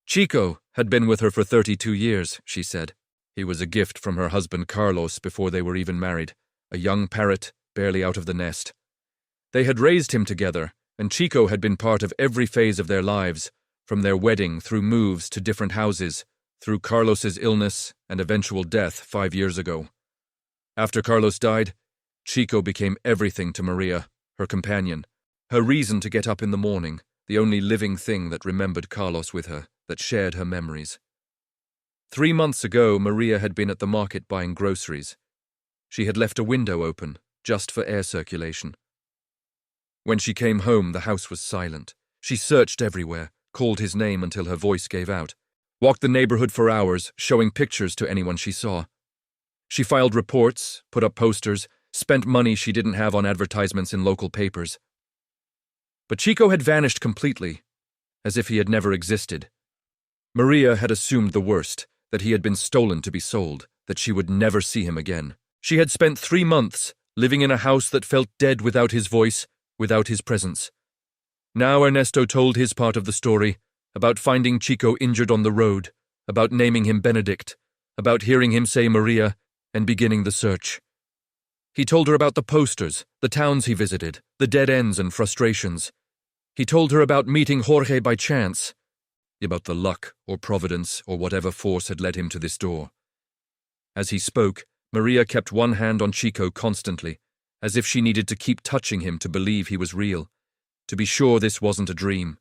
Chico had been with her for 32 years, she said. He was a gift from her husband Carlos before they were even married, a young parrot barely out of the nest. They had raised him together, and Chico had been part of every phase of their lives, from their wedding through moves to different houses, through Carlos's illness and eventual death 5 years ago. After Carlos died, Chico became everything to Maria, her companion, her reason to get up in the morning, the only living thing that remembered Carlos with her, that shared her memories. 3 months ago, Maria had been at the market buying groceries. She had left a window open, just for air circulation. When she came home, the house was silent. She searched everywhere, called his name until her voice gave out, walked the neighborhood for hours, showing pictures to anyone she saw. She filed reports, put up posters, spent money she didn't have on advertisements in local papers. But Chico had vanished completely, as if he had never existed. Maria had assumed the worst, that he had been stolen to be sold, that she would never see him again. She had spent 3 months living in a house that felt dead without his voice, without his presence. Now Ernesto told his part of the story, about finding Chico injured on the road, about naming him Benedict, about hearing him say Maria, and beginning the search. He told her about the posters, the towns he visited, the dead ends and frustrations. He told her about meeting Jorge by chance, about the luck or providence or whatever force had led him to this door. As he spoke, Maria kept one hand on Chico constantly, as if she needed to keep touching him to believe he was real, to be sure this wasn't a dream.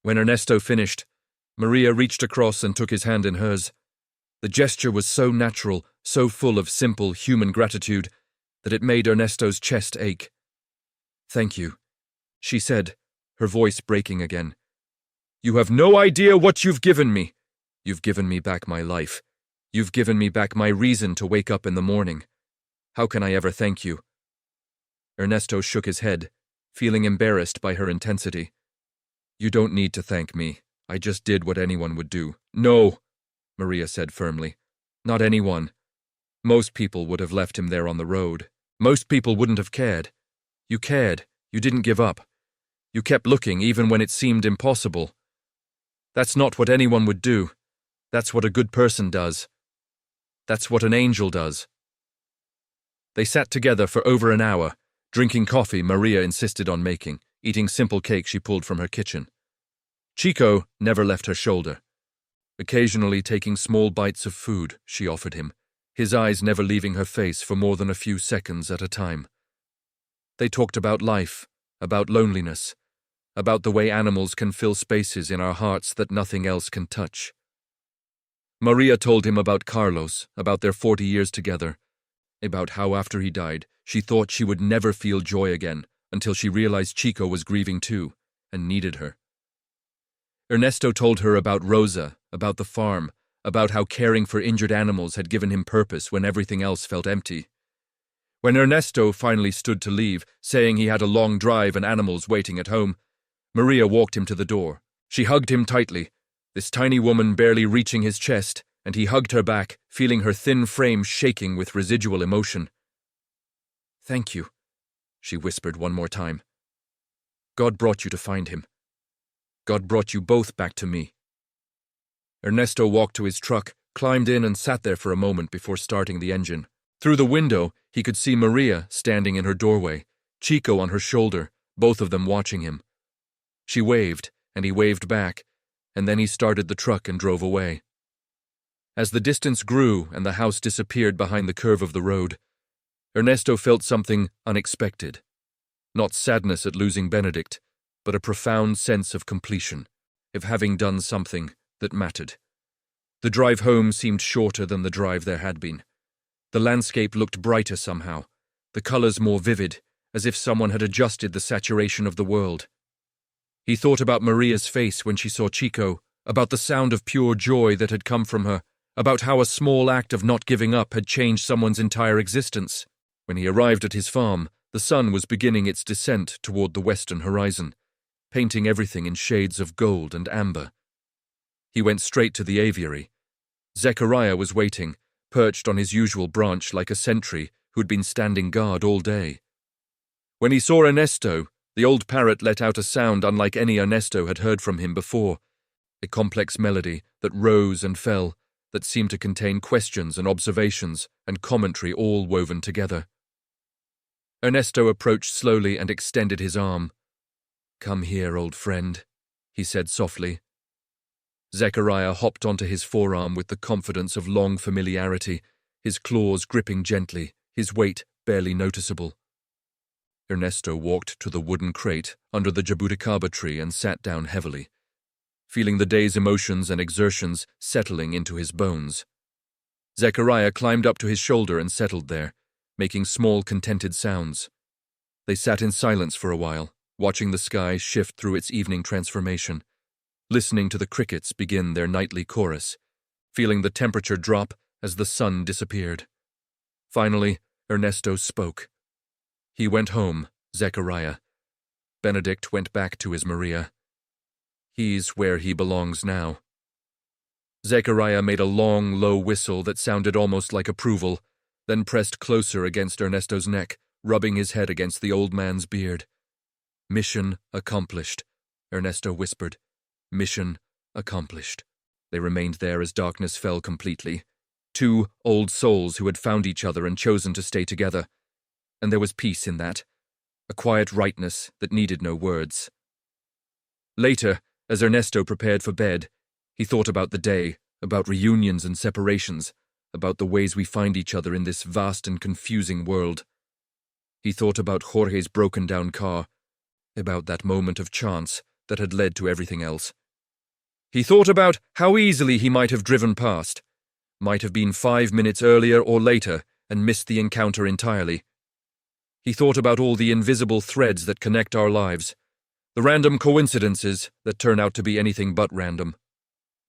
When Ernesto finished, Maria reached across and took his hand in hers. The gesture was so natural, so full of simple human gratitude, that it made Ernesto's chest ache. "Thank you," she said, her voice breaking again. "You have no idea what you've given me. You've given me back my life. You've given me back my reason to wake up in the morning. How can I ever thank you?" Ernesto shook his head, feeling embarrassed by her intensity. "You don't need to thank me. I just did what anyone would do." "No," Maria said firmly. "Not anyone. Most people would have left him there on the road. Most people wouldn't have cared. You cared. You didn't give up. You kept looking even when it seemed impossible. That's not what anyone would do. That's what a good person does. That's what an angel does." They sat together for over an hour, drinking coffee Maria insisted on making, eating simple cake she pulled from her kitchen. Chico never left her shoulder, occasionally taking small bites of food she offered him, his eyes never leaving her face for more than a few seconds at a time. They talked about life, about loneliness, about the way animals can fill spaces in our hearts that nothing else can touch. Maria told him about Carlos, about their 40 years together, about how after he died, she thought she would never feel joy again until she realized Chico was grieving too and needed her. Ernesto told her about Rosa, about the farm, about how caring for injured animals had given him purpose when everything else felt empty. When Ernesto finally stood to leave, saying he had a long drive and animals waiting at home, Maria walked him to the door. She hugged him tightly, this tiny woman barely reaching his chest, and he hugged her back, feeling her thin frame shaking with residual emotion. "Thank you," she whispered one more time. "God brought you to find him. God brought you both back to me." Ernesto walked to his truck, climbed in and sat there for a moment before starting the engine. Through the window, he could see Maria standing in her doorway, Chico on her shoulder, both of them watching him. She waved, and he waved back, and then he started the truck and drove away. As the distance grew and the house disappeared behind the curve of the road, Ernesto felt something unexpected. Not sadness at losing Benedict, but a profound sense of completion, of having done something that mattered. The drive home seemed shorter than the drive there had been. The landscape looked brighter somehow, the colors more vivid, as if someone had adjusted the saturation of the world. He thought about Maria's face when she saw Chico, about the sound of pure joy that had come from her, about how a small act of not giving up had changed someone's entire existence. When he arrived at his farm, the sun was beginning its descent toward the western horizon, painting everything in shades of gold and amber. He went straight to the aviary, Zechariah was waiting, perched on his usual branch like a sentry who'd been standing guard all day. When he saw Ernesto, the old parrot let out a sound unlike any Ernesto had heard from him before, a complex melody that rose and fell, that seemed to contain questions and observations and commentary all woven together. Ernesto approached slowly and extended his arm. "Come here, old friend," he said softly. Zechariah hopped onto his forearm with the confidence of long familiarity, his claws gripping gently, his weight barely noticeable. Ernesto walked to the wooden crate under the jabuticaba tree and sat down heavily, feeling the day's emotions and exertions settling into his bones. Zechariah climbed up to his shoulder and settled there, making small, contented sounds. They sat in silence for a while, watching the sky shift through its evening transformation, listening to the crickets begin their nightly chorus, feeling the temperature drop as the sun disappeared. Finally, Ernesto spoke. He went home, Zechariah. Benedict went back to his Maria. He's where he belongs now. Zechariah made a long, low whistle that sounded almost like approval, then pressed closer against Ernesto's neck, rubbing his head against the old man's beard. "Mission accomplished," Ernesto whispered. "Mission accomplished." They remained there as darkness fell completely. Two old souls who had found each other and chosen to stay together. And there was peace in that, a quiet rightness that needed no words. Later, as Ernesto prepared for bed, he thought about the day, about reunions and separations, about the ways we find each other in this vast and confusing world. He thought about Jorge's broken-down car, about that moment of chance that had led to everything else. He thought about how easily he might have driven past, might have been 5 minutes earlier or later and missed the encounter entirely. He thought about all the invisible threads that connect our lives, the random coincidences that turn out to be anything but random.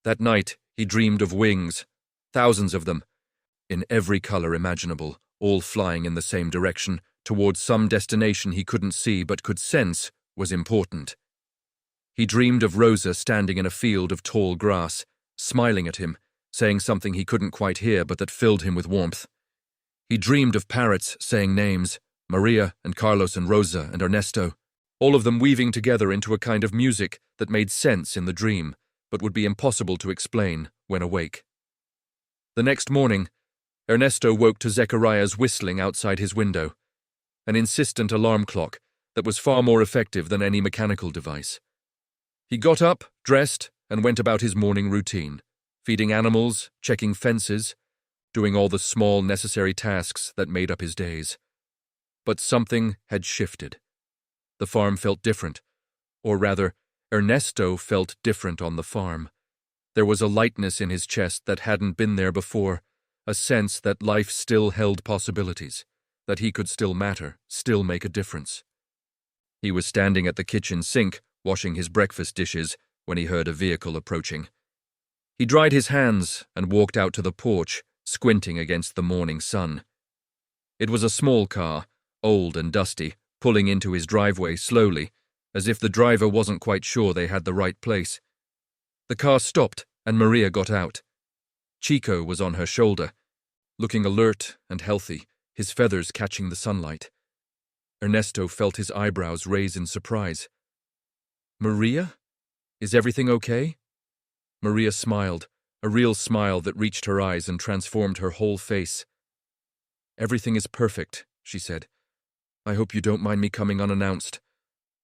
That night, he dreamed of wings, thousands of them, in every color imaginable, all flying in the same direction, towards some destination he couldn't see but could sense was important. He dreamed of Rosa standing in a field of tall grass, smiling at him, saying something he couldn't quite hear but that filled him with warmth. He dreamed of parrots saying names, Maria and Carlos and Rosa and Ernesto, all of them weaving together into a kind of music that made sense in the dream, but would be impossible to explain when awake. The next morning, Ernesto woke to Zechariah's whistling outside his window, an insistent alarm clock that was far more effective than any mechanical device. He got up, dressed, and went about his morning routine, feeding animals, checking fences, doing all the small necessary tasks that made up his days. But something had shifted. The farm felt different, or rather, Ernesto felt different on the farm. There was a lightness in his chest that hadn't been there before, a sense that life still held possibilities, that he could still matter, still make a difference. He was standing at the kitchen sink, washing his breakfast dishes, when he heard a vehicle approaching. He dried his hands and walked out to the porch, squinting against the morning sun. It was a small car, old and dusty, pulling into his driveway slowly, as if the driver wasn't quite sure they had the right place. The car stopped, and Maria got out. Chico was on her shoulder, looking alert and healthy, his feathers catching the sunlight. Ernesto felt his eyebrows raise in surprise. "Maria? Is everything okay?" Maria smiled, a real smile that reached her eyes and transformed her whole face. "Everything is perfect," she said. "I hope you don't mind me coming unannounced.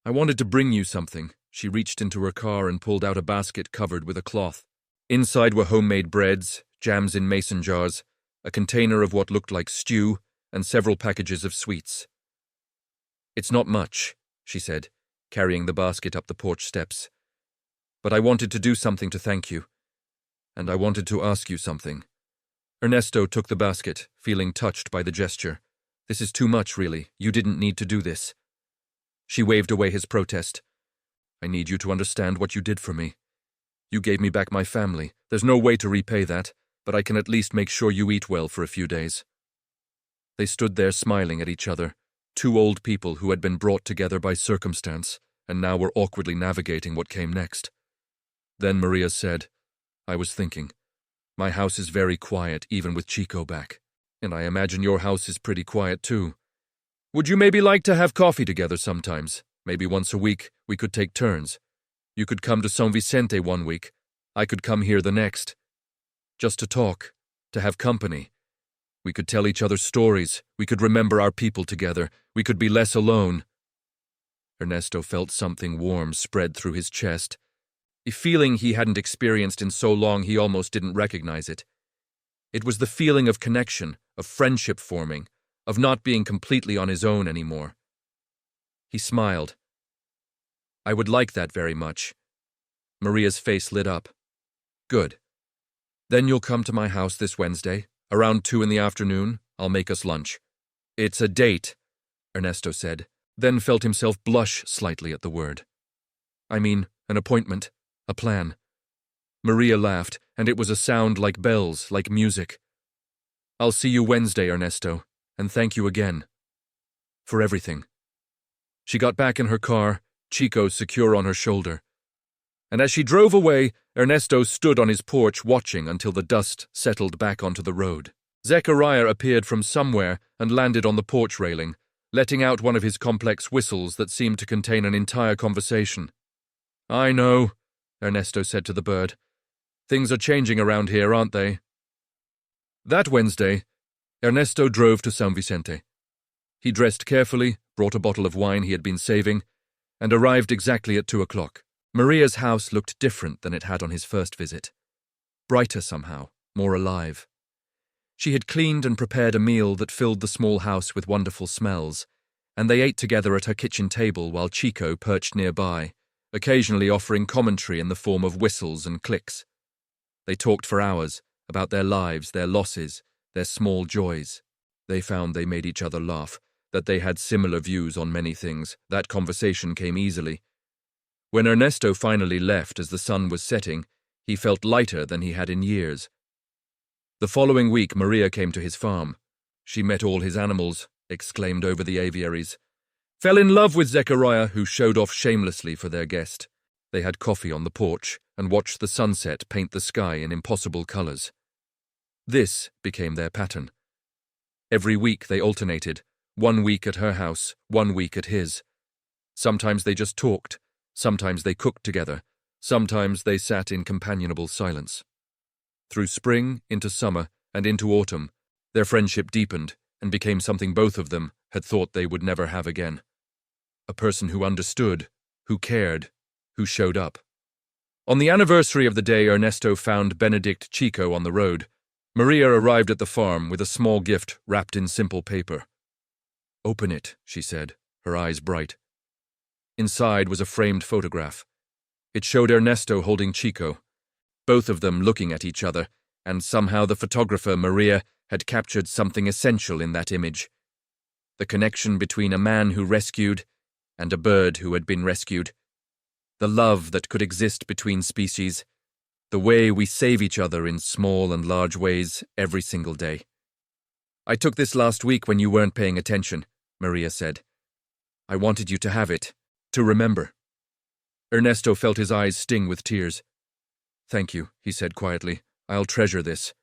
I wanted to bring you something." She reached into her car and pulled out a basket covered with a cloth. Inside were homemade breads, jams in mason jars, a container of what looked like stew, and several packages of sweets. "It's not much," she said, carrying the basket up the porch steps. "But I wanted to do something to thank you. And I wanted to ask you something." Ernesto took the basket, feeling touched by the gesture. "This is too much, really. You didn't need to do this." She waved away his protest. "I need you to understand what you did for me. You gave me back my family. There's no way to repay that, but I can at least make sure you eat well for a few days." They stood there smiling at each other, two old people who had been brought together by circumstance and now were awkwardly navigating what came next. Then Maria said, "I was thinking, My house is very quiet, even with Chico back. And I imagine your house is pretty quiet too. Would you maybe like to have coffee together sometimes? Maybe once a week, we could take turns. You could come to San Vicente one week. I could come here the next. Just to talk, to have company. We could tell each other stories. We could remember our people together. We could be less alone. Ernesto felt something warm spread through his chest, a feeling he hadn't experienced in so long he almost didn't recognize it. It was the feeling of connection, of friendship forming, of not being completely on his own anymore. He smiled. I would like that very much. Maria's face lit up. Good. Then you'll come to my house this Wednesday, around 2 in the afternoon. I'll make us lunch. It's a date, Ernesto said, then felt himself blush slightly at the word. I mean, an appointment, a plan. Maria laughed, and it was a sound like bells, like music. I'll see you Wednesday, Ernesto, and thank you again. For everything. She got back in her car, Chico secure on her shoulder. And as she drove away, Ernesto stood on his porch watching until the dust settled back onto the road. Zechariah appeared from somewhere and landed on the porch railing, letting out one of his complex whistles that seemed to contain an entire conversation. I know, Ernesto said to the bird. Things are changing around here, aren't they? That Wednesday, Ernesto drove to San Vicente. He dressed carefully, brought a bottle of wine he had been saving, and arrived exactly at 2 o'clock. Maria's house looked different than it had on his first visit. Brighter somehow, more alive. She had cleaned and prepared a meal that filled the small house with wonderful smells, and they ate together at her kitchen table while Chico perched nearby, occasionally offering commentary in the form of whistles and clicks. They talked for hours about their lives, their losses, their small joys. They found they made each other laugh, that they had similar views on many things. That conversation came easily. When Ernesto finally left as the sun was setting, he felt lighter than he had in years. The following week, Maria came to his farm. She met all his animals, exclaimed over the aviaries, fell in love with Zechariah, who showed off shamelessly for their guest. They had coffee on the porch and watched the sunset paint the sky in impossible colors. This became their pattern. Every week they alternated, 1 week at her house, 1 week at his. Sometimes they just talked, sometimes they cooked together, sometimes they sat in companionable silence. Through spring, into summer, and into autumn, their friendship deepened and became something both of them had thought they would never have again. A person who understood, who cared, who showed up. On the anniversary of the day Ernesto found Benedict Chico on the road, Maria arrived at the farm with a small gift wrapped in simple paper. Open it, she said, her eyes bright. Inside was a framed photograph. It showed Ernesto holding Chico, both of them looking at each other, and somehow the photographer, Maria, had captured something essential in that image. The connection between a man who rescued and a bird who had been rescued. The love that could exist between species. The way we save each other in small and large ways every single day. I took this last week when you weren't paying attention, Maria said. I wanted you to have it, to remember. Ernesto felt his eyes sting with tears. Thank you, he said quietly. I'll treasure this.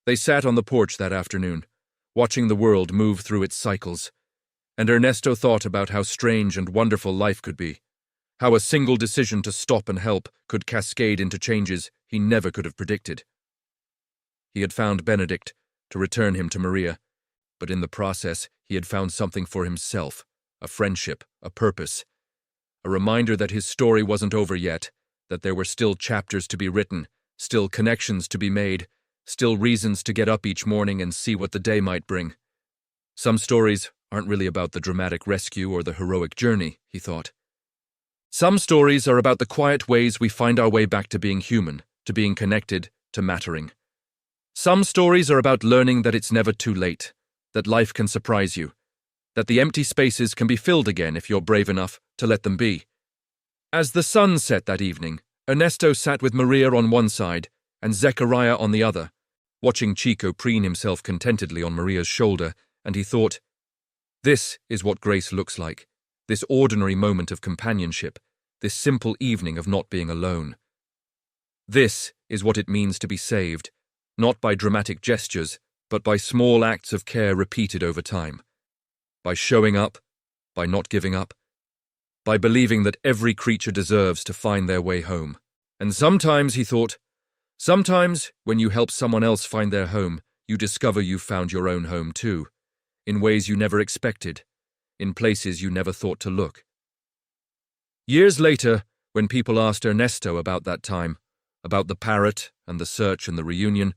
They sat on the porch that afternoon, watching the world move through its cycles, and Ernesto thought about how strange and wonderful life could be, how a single decision to stop and help could cascade into changes he never could have predicted. He had found Benedict to return him to Maria, but in the process he had found something for himself, a friendship, a purpose, a reminder that his story wasn't over yet, that there were still chapters to be written, still connections to be made, still reasons to get up each morning and see what the day might bring. Some stories aren't really about the dramatic rescue or the heroic journey, he thought. Some stories are about the quiet ways we find our way back to being human, to being connected, to mattering. Some stories are about learning that it's never too late, that life can surprise you, that the empty spaces can be filled again if you're brave enough to let them be. As the sun set that evening, Ernesto sat with Maria on one side and Zechariah on the other, watching Chico preen himself contentedly on Maria's shoulder, and he thought, this is what grace looks like, this ordinary moment of companionship, this simple evening of not being alone. This is what it means to be saved, not by dramatic gestures, but by small acts of care repeated over time. By showing up, by not giving up, by believing that every creature deserves to find their way home. And sometimes, he thought, sometimes, when you help someone else find their home, you discover you've found your own home too, in ways you never expected, in places you never thought to look. Years later, when people asked Ernesto about that time, about the parrot and the search and the reunion,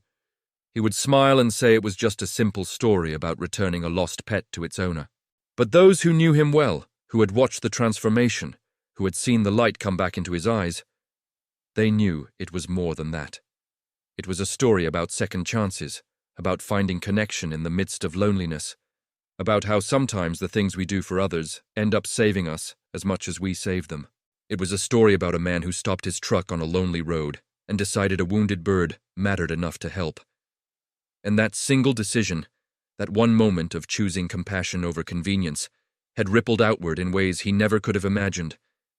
he would smile and say it was just a simple story about returning a lost pet to its owner. But those who knew him well, who had watched the transformation, who had seen the light come back into his eyes, they knew it was more than that. It was a story about second chances, about finding connection in the midst of loneliness, about how sometimes the things we do for others end up saving us as much as we save them. It was a story about a man who stopped his truck on a lonely road and decided a wounded bird mattered enough to help. And that single decision, that one moment of choosing compassion over convenience, had rippled outward in ways he never could have imagined,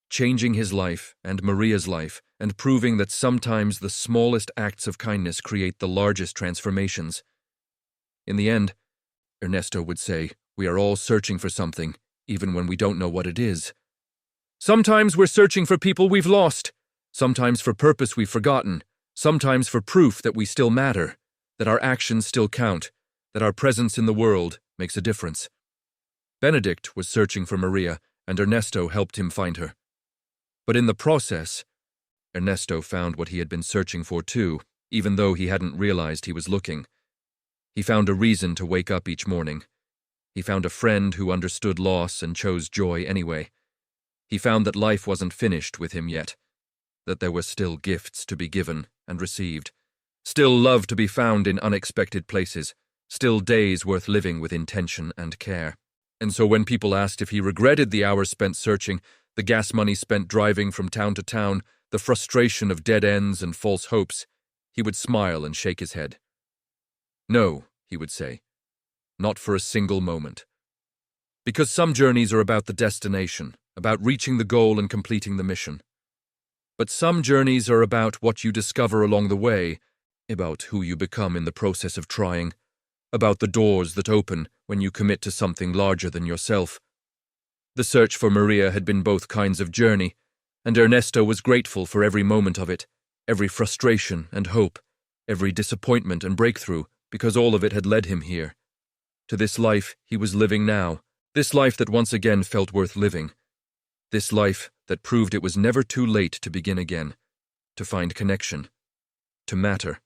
changing his life and Maria's life, and proving that sometimes the smallest acts of kindness create the largest transformations. In the end, Ernesto would say, we are all searching for something, even when we don't know what it is. Sometimes we're searching for people we've lost, sometimes for purpose we've forgotten, sometimes for proof that we still matter, that our actions still count, that our presence in the world makes a difference. Benedict was searching for Maria, and Ernesto helped him find her. But in the process, Ernesto found what he had been searching for too, even though he hadn't realized he was looking. He found a reason to wake up each morning. He found a friend who understood loss and chose joy anyway. He found that life wasn't finished with him yet, that there were still gifts to be given and received, still love to be found in unexpected places, still days worth living with intention and care. And so when people asked if he regretted the hours spent searching, the gas money spent driving from town to town, the frustration of dead ends and false hopes, he would smile and shake his head. No, he would say, not for a single moment. Because some journeys are about the destination, about reaching the goal and completing the mission. But some journeys are about what you discover along the way, about who you become in the process of trying, about the doors that open when you commit to something larger than yourself. The search for Maria had been both kinds of journey, and Ernesto was grateful for every moment of it, every frustration and hope, every disappointment and breakthrough, because all of it had led him here, to this life he was living now, this life that once again felt worth living, this life that proved it was never too late to begin again, to find connection, to matter.